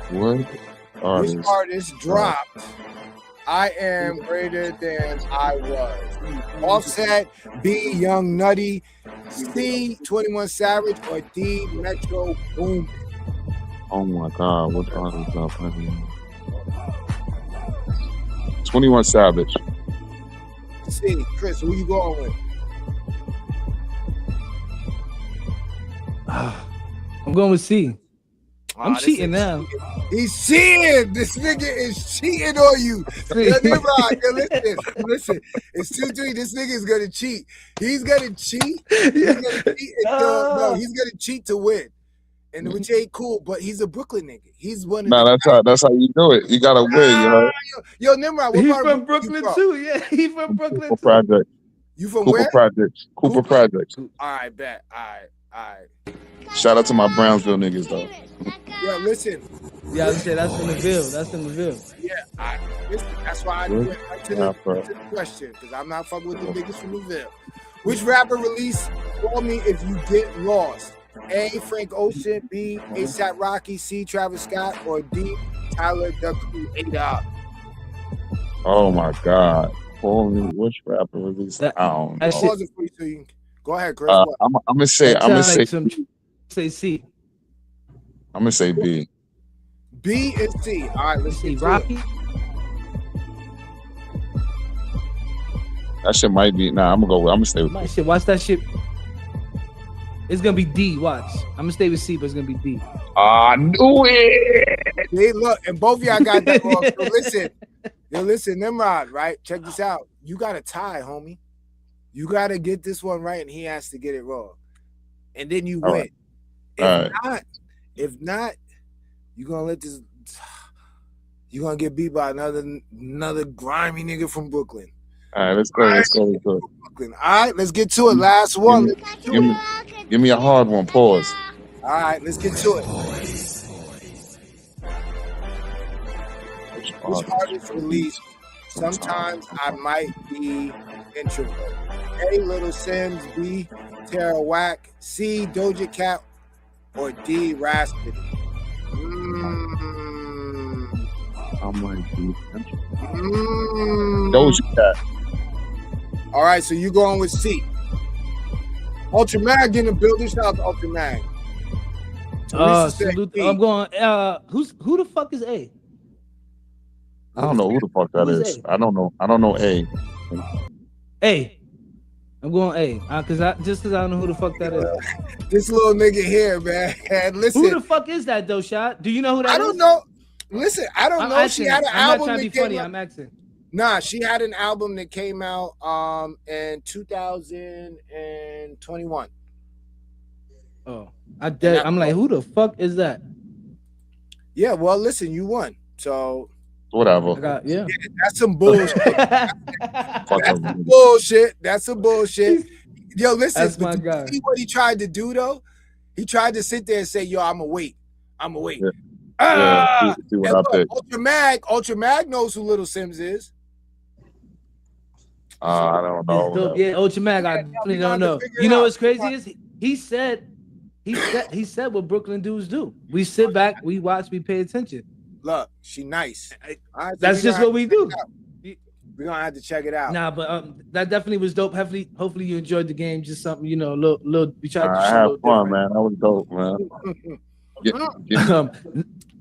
What artist? Which artist dropped I Am Greater Than I Was? Offset, B. Young Nutty, C. 21 Savage, or D. Metro Boom? Oh my God, what artist dropped? 21 Savage. C. Chris, who you going with? I'm going with C. I'm cheating now. He's cheating. This nigga is cheating on you. Listen. It's 2-3. This nigga is gonna cheat. He's gonna cheat. He's gonna cheat to win. and which ain't cool, but he's a Brooklyn nigga. He's one of Nah, the that's how you do it. You gotta win, you know. Yo, Nimrod, what He part from of Brooklyn you from? too. Yeah, he from Brooklyn Cooper too. Project. You from Cooper where? Projects. Cooper Projects. All right, bet. All right. Shout out to my Brownsville niggas though. Yo, listen. Yeah, I say that's in the Ville. That's in the Ville. Yeah, listen, that's why I went right to the question, because I'm not fucking with the niggas from the Ville. Which rapper released Call Me If You Get Lost? A. Frank Ocean, B. ASAP Rocky, C. Travis Scott, or D. Tyler the Creator? Oh my God. Holy, which rapper released? I don't know. Pause it for you so you can, go ahead, Chris. I'm gonna say C. I'm gonna say B. B and C. All right, let's see. Rocky. That shit might be. Nah, I'm gonna stay with B. Shit, watch that shit. It's gonna be D. Watch. I'm gonna stay with C, but it's gonna be D. I knew it. Hey, look, and both of y'all got that wrong. So listen, Nimrod, right? Check this out. You got a tie, homie. You got to get this one right, and he has to get it wrong, and then you win. Right. If not, you're gonna let this. You're gonna get beat by another grimy nigga from Brooklyn. All right, let's go. Brooklyn. All right, let's get to it. Last one. Give me a hard one. Pause. All right, let's get to it. Which artist released Sometimes I Might Be Introvert? A. Little Sims, B. Tara Whack, C. Doja Cat, or D. Rhapsody? I might be Doja Cat. All right, so you going with C. Ultra Mag in the building. Shout out to Ultra Mag. I'm going. Who the fuck is A? I don't know who the fuck that is. I don't know A. A. I'm going A. Because I don't know who the fuck that is. This little nigga here, man. Listen. Who the fuck is that though, Shot? Do you know who that is? I don't know. Listen, I don't know. She had an album. I'm not trying to be funny. I'm asking. Nah, she had an album that came out in 2021. Oh, I'm like, who the fuck is that? Yeah, well, listen, you won, so whatever. Yeah, that's some bullshit. That's some bullshit. Yo, listen, that's my guy. See what he tried to do though? He tried to sit there and say, "Yo, I'ma wait." Yeah. See what I pick. Ultra Mag knows who Little Sims is. I don't know. Yeah, Ultra Mag, I definitely don't know. You know what's crazy is he said what Brooklyn dudes do. We sit back, we watch, we pay attention. Look, she nice. Right, that's just what we do. We're gonna have to check it out. Nah, but that definitely was dope. Hopefully you enjoyed the game. Just something, little. We tried to have fun, man. That was dope, man.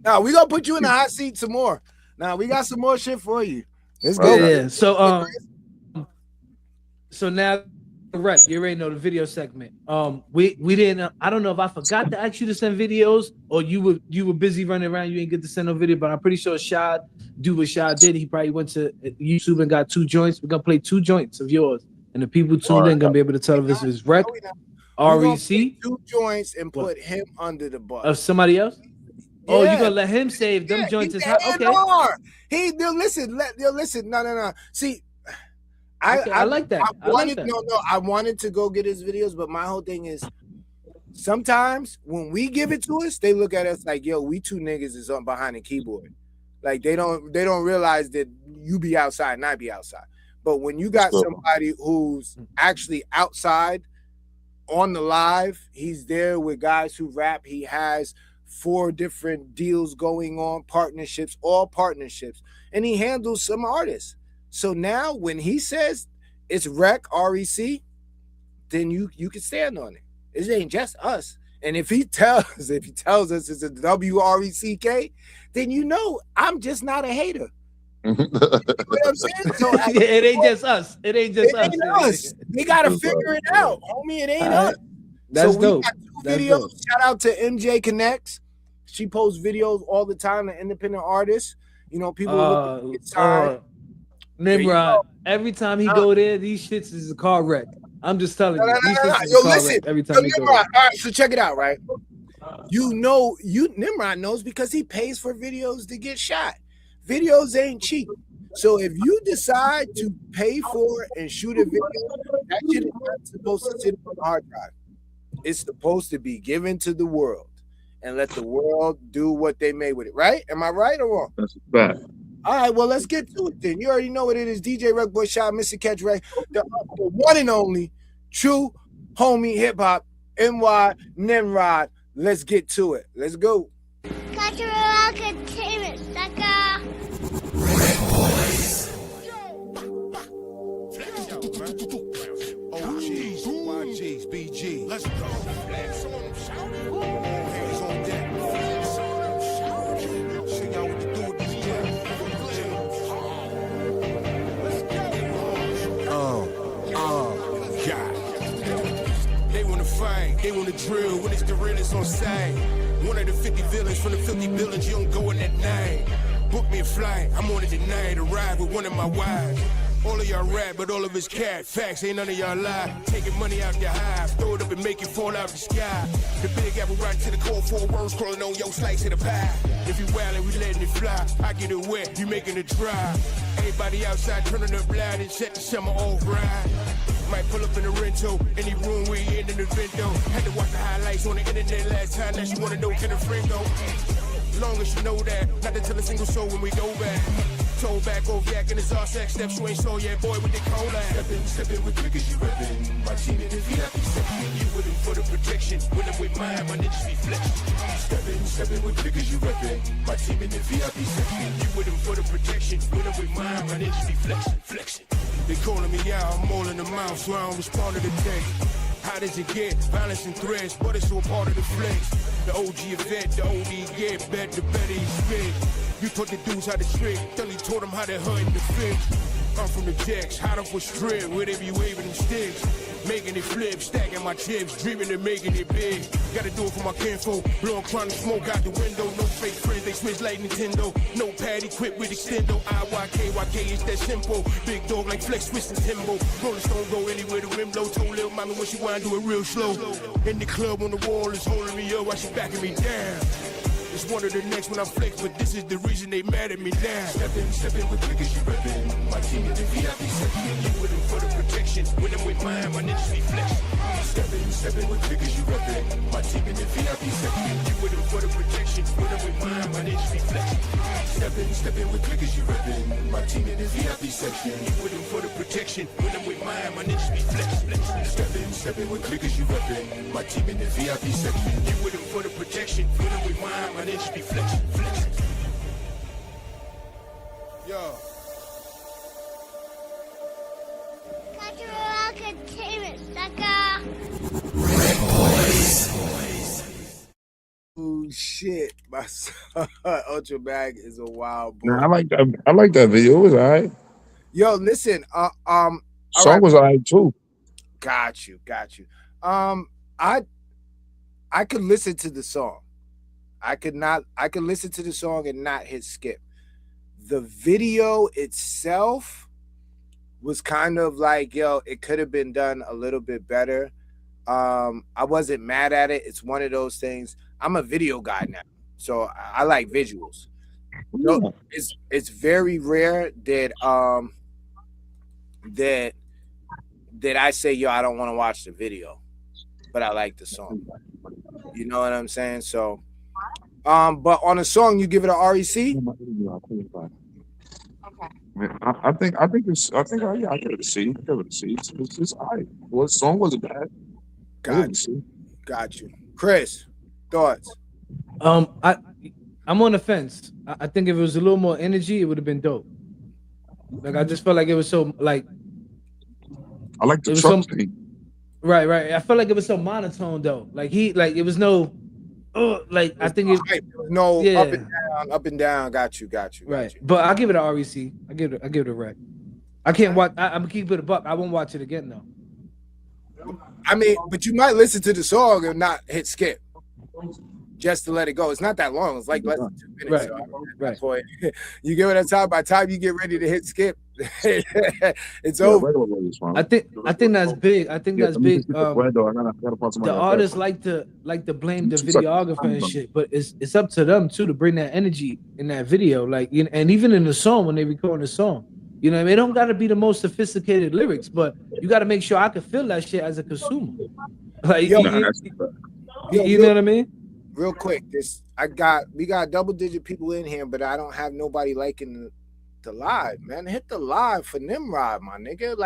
Now we gonna put you in the hot seat some more. Now we got some more shit for you. Let's go. Yeah. So now, Rec, you already know the video segment. We didn't. I don't know if I forgot to ask you to send videos, or you were busy running around. You didn't get to send no video. But I'm pretty sure Shad do what Shad did. He probably went to YouTube and got 2 joints. We're gonna play 2 joints of yours, and the people tuned in gonna be able to tell if this is Rec, REC, 2 joints, and put him under the bus. Of somebody else. Yeah. Oh, you gonna let him save them joints? Is hot. Okay. Listen. No. See. I like that. I wanted to go get his videos, but my whole thing is sometimes when we give it to us, they look at us like, yo, we 2 niggas is on behind the keyboard. Like they don't realize that you be outside and I be outside. But when you got somebody who's actually outside on the live, he's there with guys who rap. He has 4 different deals going on, all partnerships, and he handles some artists. So now when he says it's Rec, REC, then you can stand on it. It ain't just us. And if he tells us it's a WRECK, then I'm just not a hater. You know what I'm saying? So it ain't just us. It ain't just us. They gotta figure it out, homie. It ain't us. That's so dope. Got 2 videos. Dope. Shout out to MJ Connects. She posts videos all the time, an independent artist. People look inside. Nimrod, every time he go there, these shits is a car wreck. I'm just telling you. These shits is a car wreck every time he go there. All right, so check it out, right? You know, Nimrod knows because he pays for videos to get shot. Videos ain't cheap. So if you decide to pay for and shoot a video, that shit is not supposed to sit on the hard drive. It's supposed to be given to the world and let the world do what they may with it. Right? Am I right or wrong? That's a fact. All right, well, let's get to it then. You already know what it is. DJ RecBoy Shot, Mr. Catch Rec, the one and only true homie hip hop, NY Nimrod. Let's get to it. Let's go. Cultural entertainment, sucker. OGs, YGs, BG. Let's go. Flex on them, shout it. Hands on deck. Flex on them, shout it. Show y'all what to do with this jam. Let's go. God. They wanna fight, they wanna drill when it's the realest on site. One of the 50 villains from the 50 villains, you don't go in that night. Book me a flight, I'm on it tonight, arrive with one of my wives. All of y'all rap, but all of it's cat. Facts, ain't none of y'all lie. Taking money out your hive, throw it up and make it fall out the sky. The big apple right to the core, 4 words crawling on your slice of the pie. If you wildin', we letting it fly. I get it wet, you making it dry. Everybody outside turning up loud and set the summer off right. Might pull up in a rental, any room we in the window. Had to watch the highlights on the internet last time, now she wanna know, can a friend go? Long as you know that, not to tell a single soul when we go back. Toe back, over yak, and it's all sex steps, you ain't so yet, boy, with the cola. Steppin' with niggas, you reppin'. My team in the VIP section, you with them for the protection. When I'm with mine, my niggas be flexin'. Steppin' with niggas, you reppin'. My team in the VIP section, you with them for the protection. When I'm with mine, my niggas be flexin'. They calling me out, I'm all in the mouth, so I don't respond to the text. How does it get? Violence and threats, but it's all part of the flex. The OG event, the OD get bet, the better he spit. You taught the dudes how to trick, Thully taught them how to hunt and the fish. I'm from the jacks, hot up for strip, where they be waving them sticks. Making it flip, stacking my chips, dreaming of making it big. Gotta do it for my kinfolk, blowing chronic smoke out the window. No fake friends, they switch like Nintendo. No pad equipped with extendo. IYK, it's that simple. Big dog like Flex, Swiss and Timbo. Rolling Stone go anywhere the rim blow. Told little mommy when she wanna do it real slow. In the club on the wall is holding me up while she backing me down. It's one of the next when I flex, but this is the reason they mad at me now. Steppin' with niggas, you reppin'. My team in the VIP section, you with them for the protection. When I'm with mine, my niggas be flexin'. Steppin' with niggas, you reppin'. My team in the VIP section, you with them for the protection. When I'm with mine, my niggas be flexin'. Steppin' with niggas, you reppin'. My team in the VIP section, you with them for the protection. When I'm with mine, my niggas be flexin'. Steppin' with niggas, you reppin'. My team in the VIP section, you with them for the protection. When I'm with mine, my niggas be flexin'. Yo. Cultural entertainment, sucker. Oh shit, my son, Ultra Bag is a wild boy. Nah, I like that video. It was alright. Yo, listen, Song right. was alright too. Got you. I could listen to the song. I could listen to the song and not hit skip. The video itself was kind of like, yo, it could have been done a little bit better. I wasn't mad at it. It's one of those things. I'm a video guy now, so I like visuals. So it's very rare that that I say, yo, I don't want to watch the video, but I like the song. You know what I'm saying? So, but on a song, you give it a REC? I think yeah, I give it a C. It's alright. Well, the song wasn't bad. Got you. Chris, thoughts? I'm on the fence. I think if it was a little more energy, it would have been dope. Like I just felt like it was so like. I like the truck thing. Right. I felt like it was so monotone though. Like it was no. Like I think it no up and down. Got you. Right, but I'll give it a REC. I give it a rec. I can't watch. I'm gonna keep it a buck. I won't watch it again though. I mean, but you might listen to the song and not hit skip. Just to let it go. It's not that long. It's like less than 2 minutes. Right. So at Right. that point, you get what I'm talking. By the time you get ready to hit skip, it's Yeah, over. regular way is fine. I think that's big. I think Yeah, that's let me big. just get the bread though. I gotta find somebody The else. artists like to blame the 2 seconds. videographer and shit, but it's up to them too to bring that energy in that video. Like, you know, and even in the song when they record the song, you know what I mean? It don't gotta be the most sophisticated lyrics, but you gotta make sure I can feel that shit as a consumer. Like, Yo, you know what I mean? Real quick, we got double-digit people in here, but I don't have nobody liking the live, man. Hit the live for Nimrod, my nigga.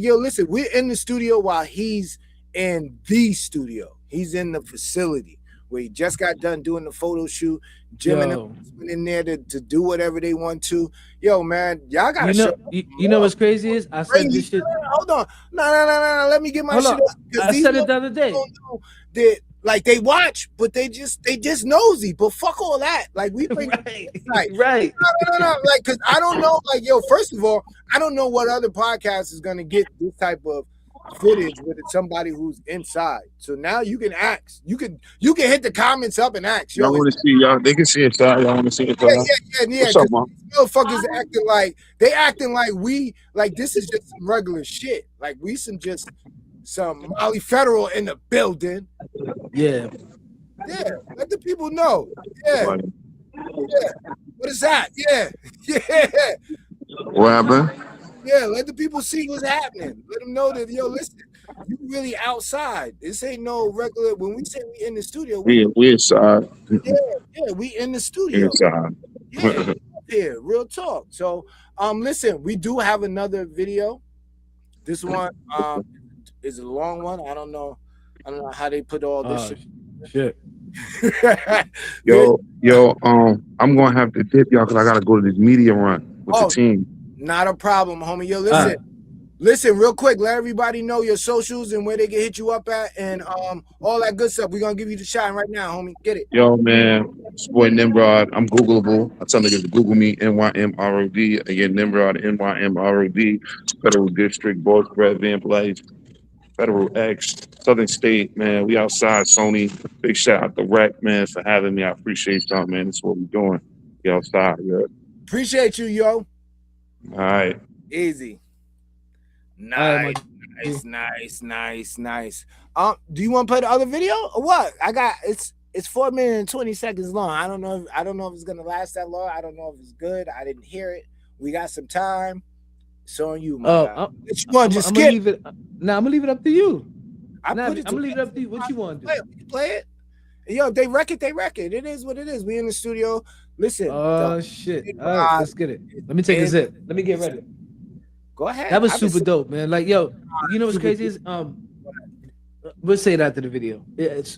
Yo, listen, we're in the studio while he's in the studio. He's in the facility where he just got done doing the photo shoot. Jim and them went in there to do whatever they want to. Yo, man, y'all gotta show. You know what's crazy is I said this shit. Hold on, no. Let me get my shit up. I said it the other day. That like they watch, but they just nosy. But fuck all that. Like we bring right. No. Like, cause I don't know. Like, yo, first of all, I don't know what other podcast is gonna get this type of footage with somebody who's inside. So now you can ask. You can hit the comments up and ask. Y'all want to see y'all? They can see it. Y'all want to see it? Yeah. What's up, man? Motherfuckers acting like we this is just some regular shit. Like we some Molly Federal in the building. Yeah. Let the people know. Yeah. What is that? Yeah. What happened? Yeah, let the people see what's happening. Let them know that, yo, listen, you really outside. This ain't no regular. When we say we in the studio, we inside. Yeah, we in the studio. Inside. Yeah, real talk. So, listen, we do have another video. This one, is a long one. I don't know how they put all this shit. yo, I'm gonna have to dip y'all because I gotta go to this media run with the team. Not a problem, homie. Yo, listen, real quick. Let everybody know your socials and where they can hit you up at, and all that good stuff. We're gonna give you the shine right now, homie. Get it. Yo, man, it's boy Nimrod. I'm Googleable. I tell niggas to Google me, NYMROD. Again, Nimrod, NYMROD. Federal District, Boss Bread, Vamp Life, Federal X, Southern State, man. We outside, Sony. Big shout out to Rec, man, for having me. I appreciate y'all, man. That's what we're doing. We outside, yeah. Appreciate you, yo. All right. Easy. Nice. Do you want to play the other video or what? It's 4 minutes and 20 seconds long. I don't know if it's gonna last that long. I don't know if it's good. I didn't hear it. We got some time. It's on you, my guy. You want to skip? I'm gonna leave it up to you. I'm gonna leave it up to you. What you want to do? Play it. Yo, if they wreck it, they wreck it. It is what it is. We in the studio. Listen. Oh shit. All right, let's get it. Let me take a zip. Let me get ready. Go ahead. That was super dope, man. Like, yo, you know what's crazy is we'll say it after the video.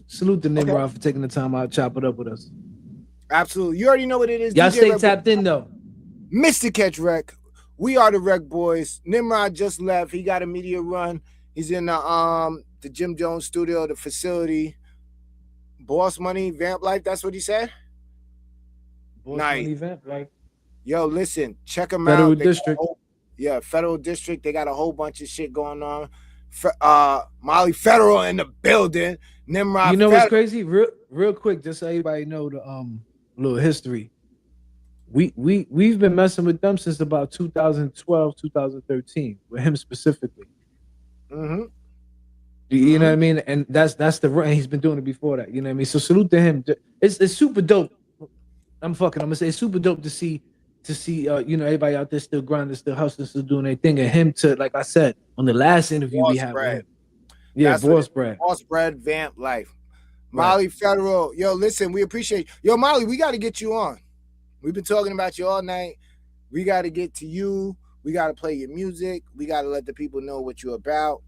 Salute to Nimrod for taking the time out, chop it up with us. Absolutely. You already know what it is. Y'all DJ stay tapped in though. Mr. Catch Rec. We are the RecBoys. Nimrod just left. He got a media run. He's in the Jim Jones studio, the facility. Boss Money, Vamp Life. That's what he said. Boss Money, Vamp Life. Yo, listen, check him Federal out. District. Federal District. They got a whole bunch of shit going on. Molly Federal in the building. Nimrod. You know what's crazy? Real quick, just so everybody know the little history. We've been messing with them since about 2012, 2013, with him specifically. Mm-hmm. You know what I mean? And that's the run. He's been doing it before that. You know what I mean? So salute to him. It's super dope. I'm gonna say it's super dope to see everybody out there still grinding, still hustling, still doing their thing, and him to, like I said on the last interview we had with him. Yeah, Boss Bread. Boss Bread, Vamp Life. Molly Federal. Yo, listen, we appreciate you. Yo, Molly, we got to get you on. We've been talking about you all night. We got to get to you. We got to play your music. We got to let the people know what you're about,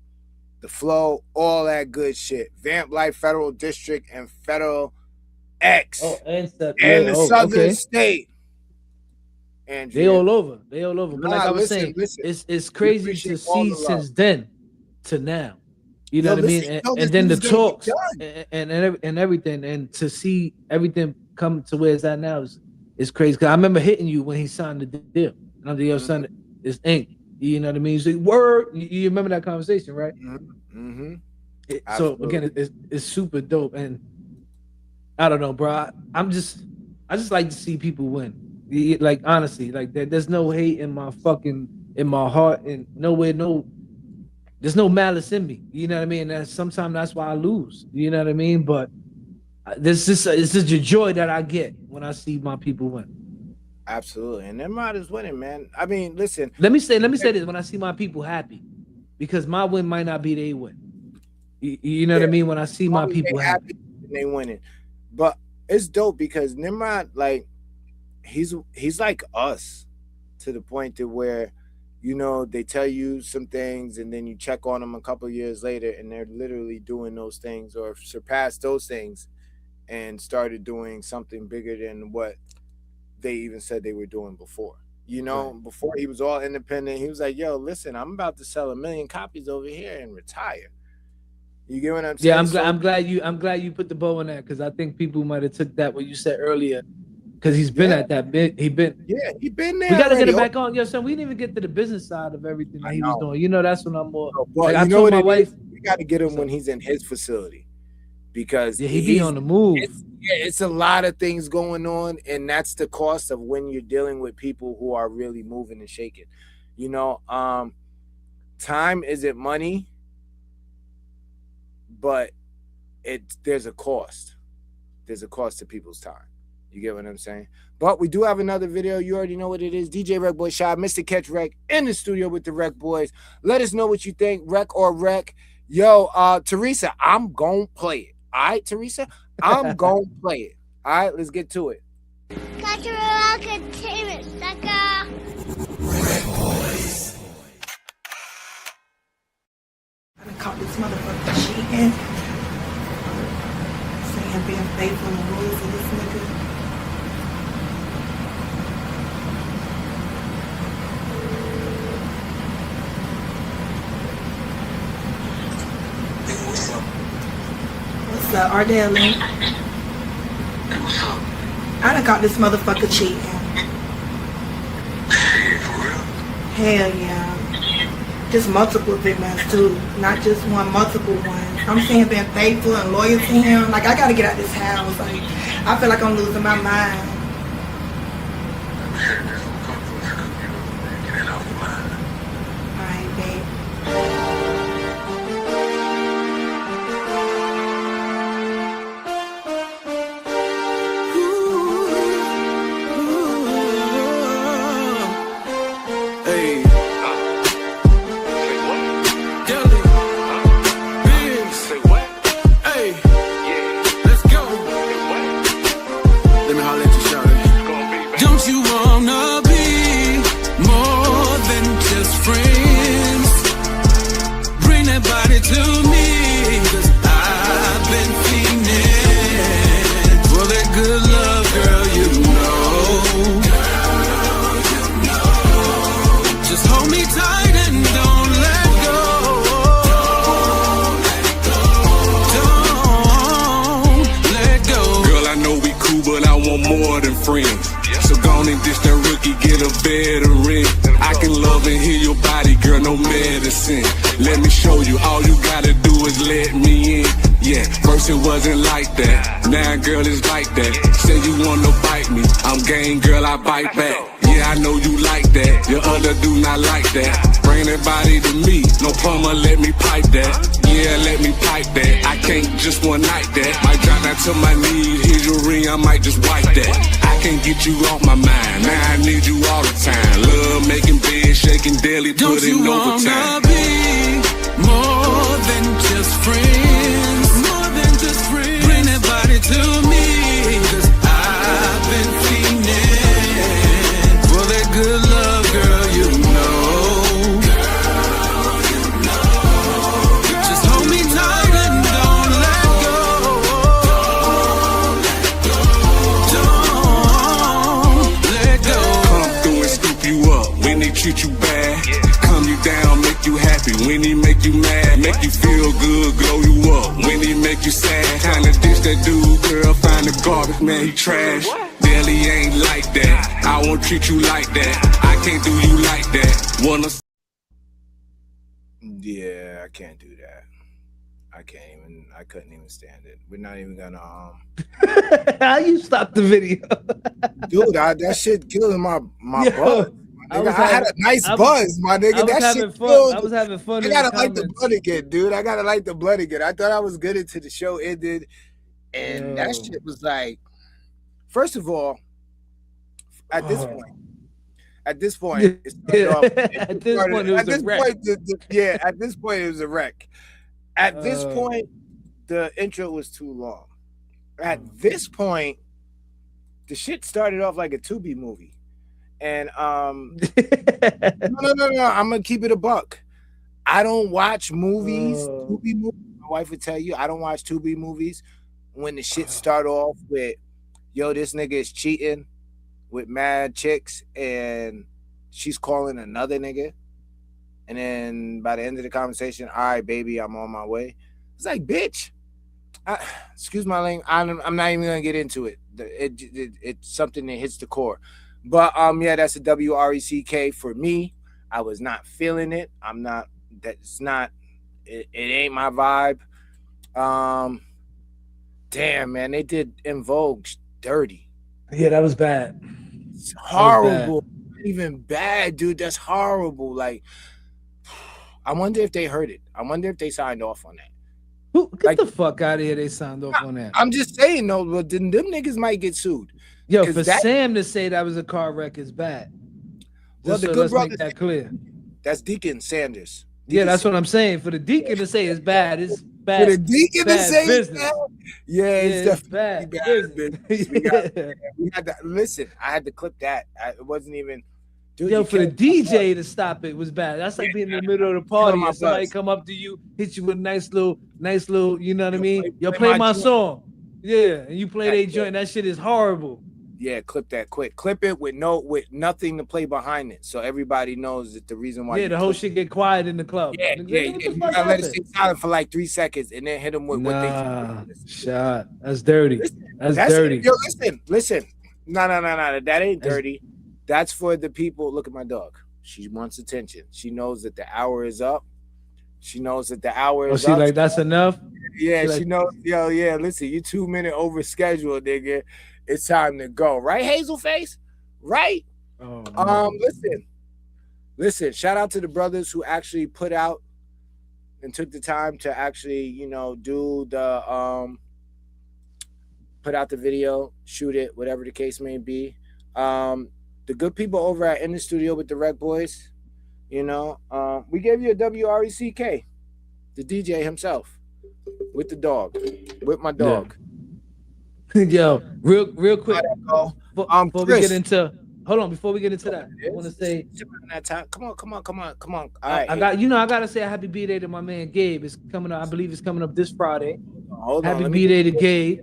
the flow, all that good shit. Vamp Life, Federal District, and Federal X. Oh, and the Southern State. And they all over. But like I was saying, it's crazy to see since then to now. You know what I mean? And then the talks and everything, and to see everything come to where it's at now is crazy. Cause I remember hitting you when he signed the deal, and I'm your son is Ink. You know what I mean? He's like, word. You remember that conversation, right? Mm-hmm. So again, it's super dope, and I don't know, bro. I just like to see people win. Like honestly, like there's no hate in my heart, and there's no malice in me. You know what I mean? And sometimes that's why I lose. You know what I mean? But this is it's just a joy that I get when I see my people win. Absolutely, and Nimrod is winning, man. I mean, listen. Let me say this: when I see my people happy, because my win might not be their win. You know what I mean? When I see my people happy, they winning. But it's dope because Nimrod, like, he's like us, to the point to where, you know, they tell you some things and then you check on them a couple of years later and they're literally doing those things or surpassed those things and started doing something bigger than what they even said they were doing before. You know, before he was all independent, he was like, yo, listen, I'm about to sell 1 million copies over here and retire. You get what I'm saying? Yeah, I'm glad you put the bow on that, because I think people might have took that what you said earlier, because he's been at that bit. He been there. We gotta get it back on. Yo, son, we didn't even get to the business side of everything that he was doing. You know, that's when I'm more. Well, like I told my wife, we got to get him when he's in his facility, because he be on the move. It's a lot of things going on, and that's the cost of when you're dealing with people who are really moving and shaking. You know, time isn't money, but there's a cost. There's a cost to people's time. You get what I'm saying? But we do have another video. You already know what it is. DJ RecBoy Shot, Mr. Catch Rec in the studio with the RecBoys. Let us know what you think, Rec or Rec. Yo, Teresa, I'm going to play it. All right, Teresa? I'm going to play it. All right, let's get to it. Cultural entertainment, sucker. RecBoys. I done caught this motherfucker cheating. Saying being faithful and loyal to this nigga. What's up, Ardell? I done caught this motherfucker cheating. Hell yeah. Just multiple victims too. Not just one, multiple ones. I'm saying being faithful and loyal to him. Like, I gotta get out of this house. Like, I feel like I'm losing my mind. Alright, babe. more than friends. So go on and dish that rookie, get a veteran. I can love and heal your body, girl, no medicine. Let me show you, all you gotta do is let me in. Yeah, first it wasn't like that, now girl it's like that. Say you wanna bite me, I'm game, girl, I bite back. Yeah, I know you like that, your other do not like that. Bring that body to me, no plumber, let me pipe that. Yeah, let me pipe that, I can't just one night that. Might drop down to my knees, here's your ring, I might just wipe that. I can't get you off my mind, now I need you all the time. Love making bed, shaking daily, putting overtime. Don't you wanna be more than just friends? More than just friends. Bring that body to me, 'cause I've been fiending for that good love, girl, you know. Girl, you know. Just hold me tight and don't let go. Don't let go. Come through and scoop you up when they treat you bad. Calm you down, make you happy when he make you mad. Make you feel good, glow you up when he make you sad. Kinda ditch that dude, girl, find the garbage, man, he trash. Daily ain't like that, I won't treat you like that. I can't do you like that. Yeah, I can't do that. I couldn't even stand it. We're not even gonna How you stop the video? dude, that shit killing my buzz. I Nigga, was I had having, a nice I was, buzz, my nigga. I was That shit having fun. killed. I was having fun I in the gotta like the comments. blood again, dude. I gotta like the blood again. I thought I was good until the show ended, and that Yo. shit was like, first of all, at this Oh. point, it started off. At this point, it was a wreck. At this point, it was a wreck. At this point, the intro was too long. At this point, the shit started off like a Tubi movie. And no, I'm gonna keep it a buck. I don't watch movies, Tubi movies. My wife would tell you I don't watch Tubi movies when the shit start off with, yo, this nigga is cheating with mad chicks and she's calling another nigga. And then by the end of the conversation, all right, baby, I'm on my way. It's like, bitch. Excuse my language. I'm not even gonna get into it. It's something that hits the core. But yeah, that's a WRECK for me. I was not feeling it. I'm not. That's not. It ain't my vibe. Damn, man, they did In Vogue dirty. Yeah, that was bad. It's horrible. Not even bad, dude. That's horrible. Like, I wonder if they heard it. I wonder if they signed off on that. Get the fuck out of here. They signed off on that. I'm just saying, though, but them niggas might get sued. Yo, for Sam to say that was a car wreck is bad. Well, the good brother, make that clear. That's Deacon Sanders. Yeah, that's what I'm saying. For the Deacon to say it's bad, it's bad. For the Deacon to say business. It's bad, it's definitely bad business. We had to, listen, I had to clip that. It wasn't even. Dude, yo, for the DJ to stop it was bad. That's like being in the middle of the party and somebody come up to you, hit you with a nice little, you know what I mean? Yo, play my song. Yeah, and you play their joint. That shit is horrible. Yeah, clip that quick. Clip it with nothing to play behind it, so everybody knows that the reason why. Yeah, the whole shit get quiet in the club. Yeah. You gotta let it stay silent for like 3 seconds and then hit them with what they shot. That's dirty. That's dirty. Yo, listen. No. That ain't dirty. That's for the people. Look at my dog. She wants attention. She knows that the hour is up. She knows that the hour is up. Like, that's enough? Yeah, she knows. Yo, yeah, listen, you 2 minute over schedule, nigga. It's time to go. Right, Hazelface? Right? Listen, shout out to the brothers who actually put out and took the time to actually, do the put out the video, shoot it, whatever the case may be. The good people over at In the Studio with the RecBoys, we gave you a WRECK, the DJ himself, with the dog, with my dog. Yeah. Yo, real quick, before we get into that, I want to say, come on. All right, I gotta say a happy B-Day to my man Gabe. It's coming up. I believe it's coming up this Friday. Happy B-Day to Gabe.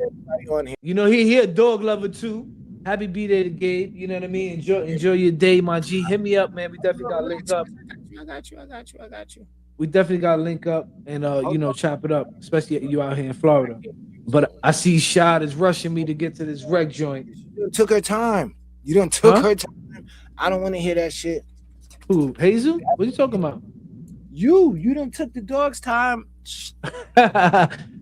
He a dog lover too. Happy B-Day to Gabe. You know what I mean? Enjoy your day, my G. Hit me up, man. We definitely gotta link up. I got you. We definitely gotta link up and chop it up, especially you out here in Florida. But I see Shad is rushing me to get to this rec joint. You took her time. You done took her time. I don't want to hear that shit. Who, Hazel? What are you talking about? You done took the dog's time.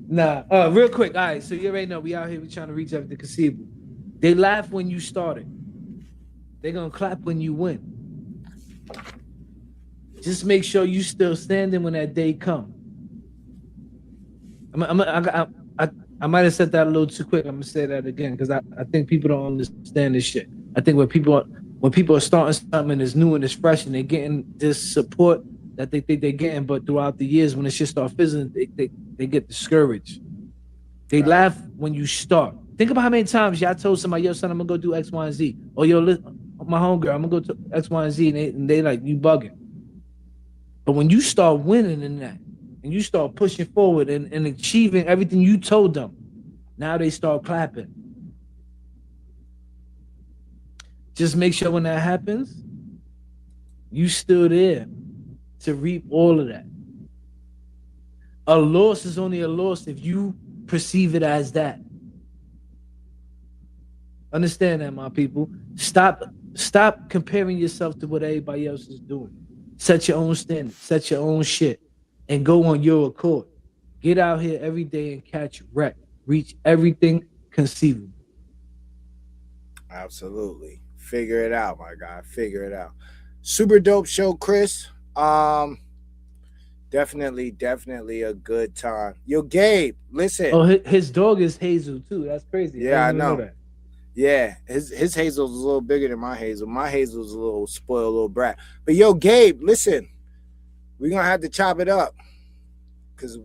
Nah. Real quick. All right. So you already know we out here. We trying to reach up the casino. They laugh when you started. They're gonna clap when you win. Just make sure you still standing when that day come. I might have said that a little too quick. I'm gonna say that again because I think people don't understand this shit. I think when people are starting something and it's new and it's fresh and they're getting this support that they think they're getting, but throughout the years when it shit start fizzling, they get discouraged. They laugh when you start. Think about how many times y'all told somebody, yo, son, I'm gonna go do X, Y, and Z. Or yo, my homegirl, I'm gonna go to X, Y, and Z, and they like, you bugging. But when you start winning in that, and you start pushing forward and achieving everything you told them, now they start clapping. Just make sure when that happens, you still there to reap all of that. A loss is only a loss if you perceive it as that. Understand that, my people. Stop comparing yourself to what everybody else is doing. Set your own standard, set your own shit, and go on your accord. Get out here every day and catch wreck. Reach everything conceivable. Absolutely. Figure it out, my guy. Figure it out. Super dope show, Chris. Definitely a good time. Yo, Gabe, listen. Oh, his dog is Hazel too. That's crazy. Yeah, I didn't even know. that. Yeah, his Hazel's a little bigger than my Hazel. My Hazel's a little spoiled little brat. But yo, Gabe, listen, we're gonna have to chop it up. Cause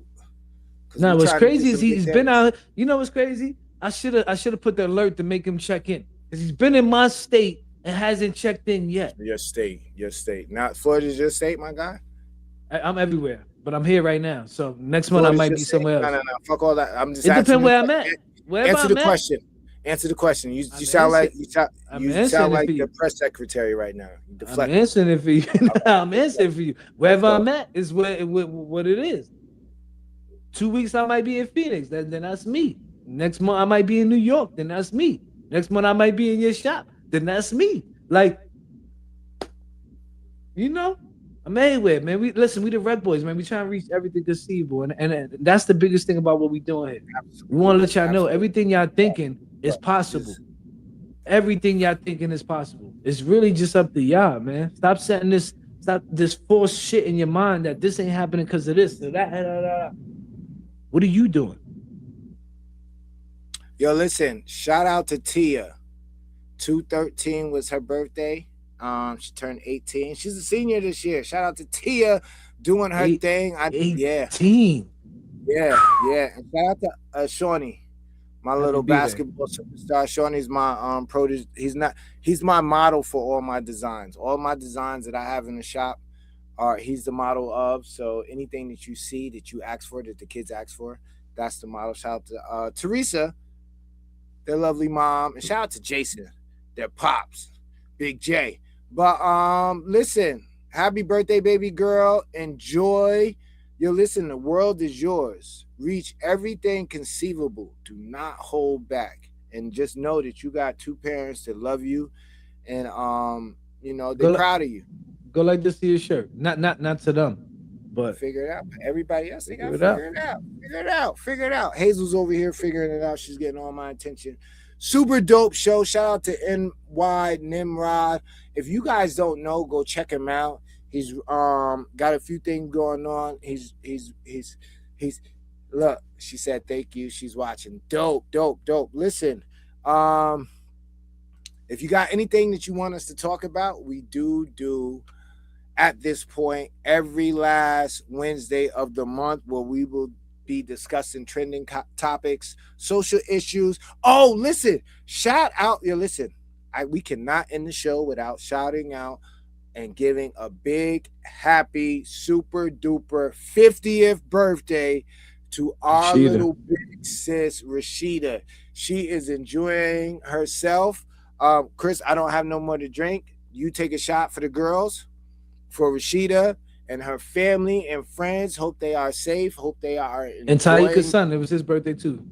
No, what's crazy is he's been out. You know what's crazy? I should have put the alert to make him check in because he's been in my state and hasn't checked in yet. Your state. Now Florida's your state, my guy. I'm everywhere, but I'm here right now. So next month I might be somewhere else. No. Fuck all that. I'm just. It depends where I'm at. Answer the question. Answer the question. You sound like you sound like the press secretary right now. I'm answering it for you. I'm answering for you. Wherever I'm at is what it is. 2 weeks I might be in Phoenix. Then that's me. Next month I might be in New York. Then that's me. Next month I might be in your shop. Then that's me. Like, you know, I'm anywhere, man. We the RecBoys, man. We trying to reach everything conceivable, and that's the biggest thing about what we doing here. We want to let y'all know everything y'all thinking is possible. Everything y'all thinking is possible. It's really just up to y'all, man. Stop this false shit in your mind that this ain't happening because of this or that. What are you doing? Yo, listen, shout out to Tia. 2/13 was her birthday. She turned 18. She's a senior this year. Shout out to Tia doing her thing. 18. Yeah. And shout out to Shawnee, my little basketball superstar. Shawnee's my produce. He's my model for all my designs. All my designs that I have in the shop he's the model of. So anything that you see that you ask for, that the kids ask for, that's the model. Shout out to Teresa, their lovely mom, and shout out to Jason, their pops, Big J. But listen, happy birthday, baby girl. Enjoy. Yo, listen, the world is yours. Reach everything conceivable. Do not hold back. And just know that you got two parents that love you, and they're proud of you. Go like this to your shirt. Not to them, but figure it out. Everybody else, they gotta figure it out. Hazel's over here figuring it out. She's getting all my attention. Super dope show. Shout out to NY Nimrod. If you guys don't know, go check him out. He's got a few things going on. He's look, she said thank you. She's watching. Dope. Listen, if you got anything that you want us to talk about, we do at this point every last Wednesday of the month, where we will be discussing trending topics, social issues. Oh, listen, shout out. We cannot end the show without shouting out and giving a big, happy, super duper 50th birthday to our little big sis, Rashida. She is enjoying herself. Chris, I don't have no more to drink. You take a shot for the girls, for Rashida and her family and friends. Hope they are safe. Hope they are enjoying. And Taika's son, it was his birthday too.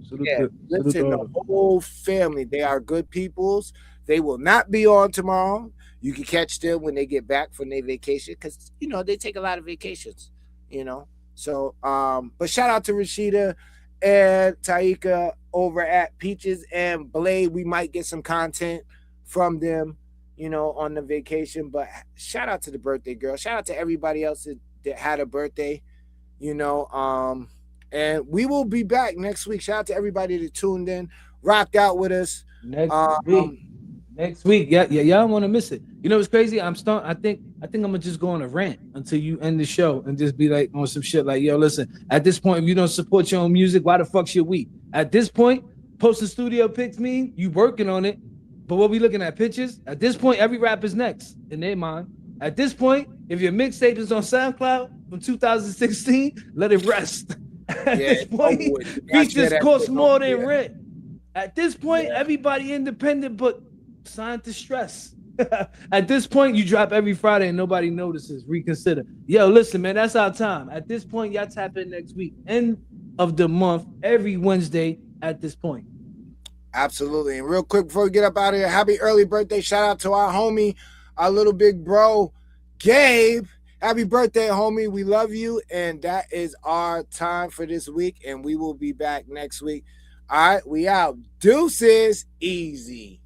Listen, the whole family, they are good peoples. They will not be on tomorrow. You can catch them when they get back from their vacation, because they take a lot of vacations. So but shout out to Rashida and Taika over at Peaches and Blade. We might get some content from them, on the vacation. But shout out to the birthday girl. Shout out to everybody else that had a birthday, and we will be back next week. Shout out to everybody that tuned in, rocked out with us. Next week. Yeah, y'all want to miss it. You know what's crazy? I think I'm gonna just go on a rant until you end the show and just be like on some shit like, yo, listen, at this point, if you don't support your own music, why the fuck should we? At this point, posting studio pics mean you working on it. But what we looking at, pictures? At this point, every rap is next in their mind. At this point, if your mixtape is on SoundCloud from 2016, let it rest. At this point, features cost more than rent. At this point, everybody independent, but signed to stress. At this point, you drop every Friday and nobody notices. Reconsider. Yo, listen, man, that's our time. At this point, y'all tap in next week. End of the month, every Wednesday at this point. Absolutely. And real quick before we get up out of here, happy early birthday. Shout out to our homie, our little big bro, Gabe. Happy birthday, homie. We love you. And that is our time for this week. And we will be back next week. All right, we out. Deuces. Easy.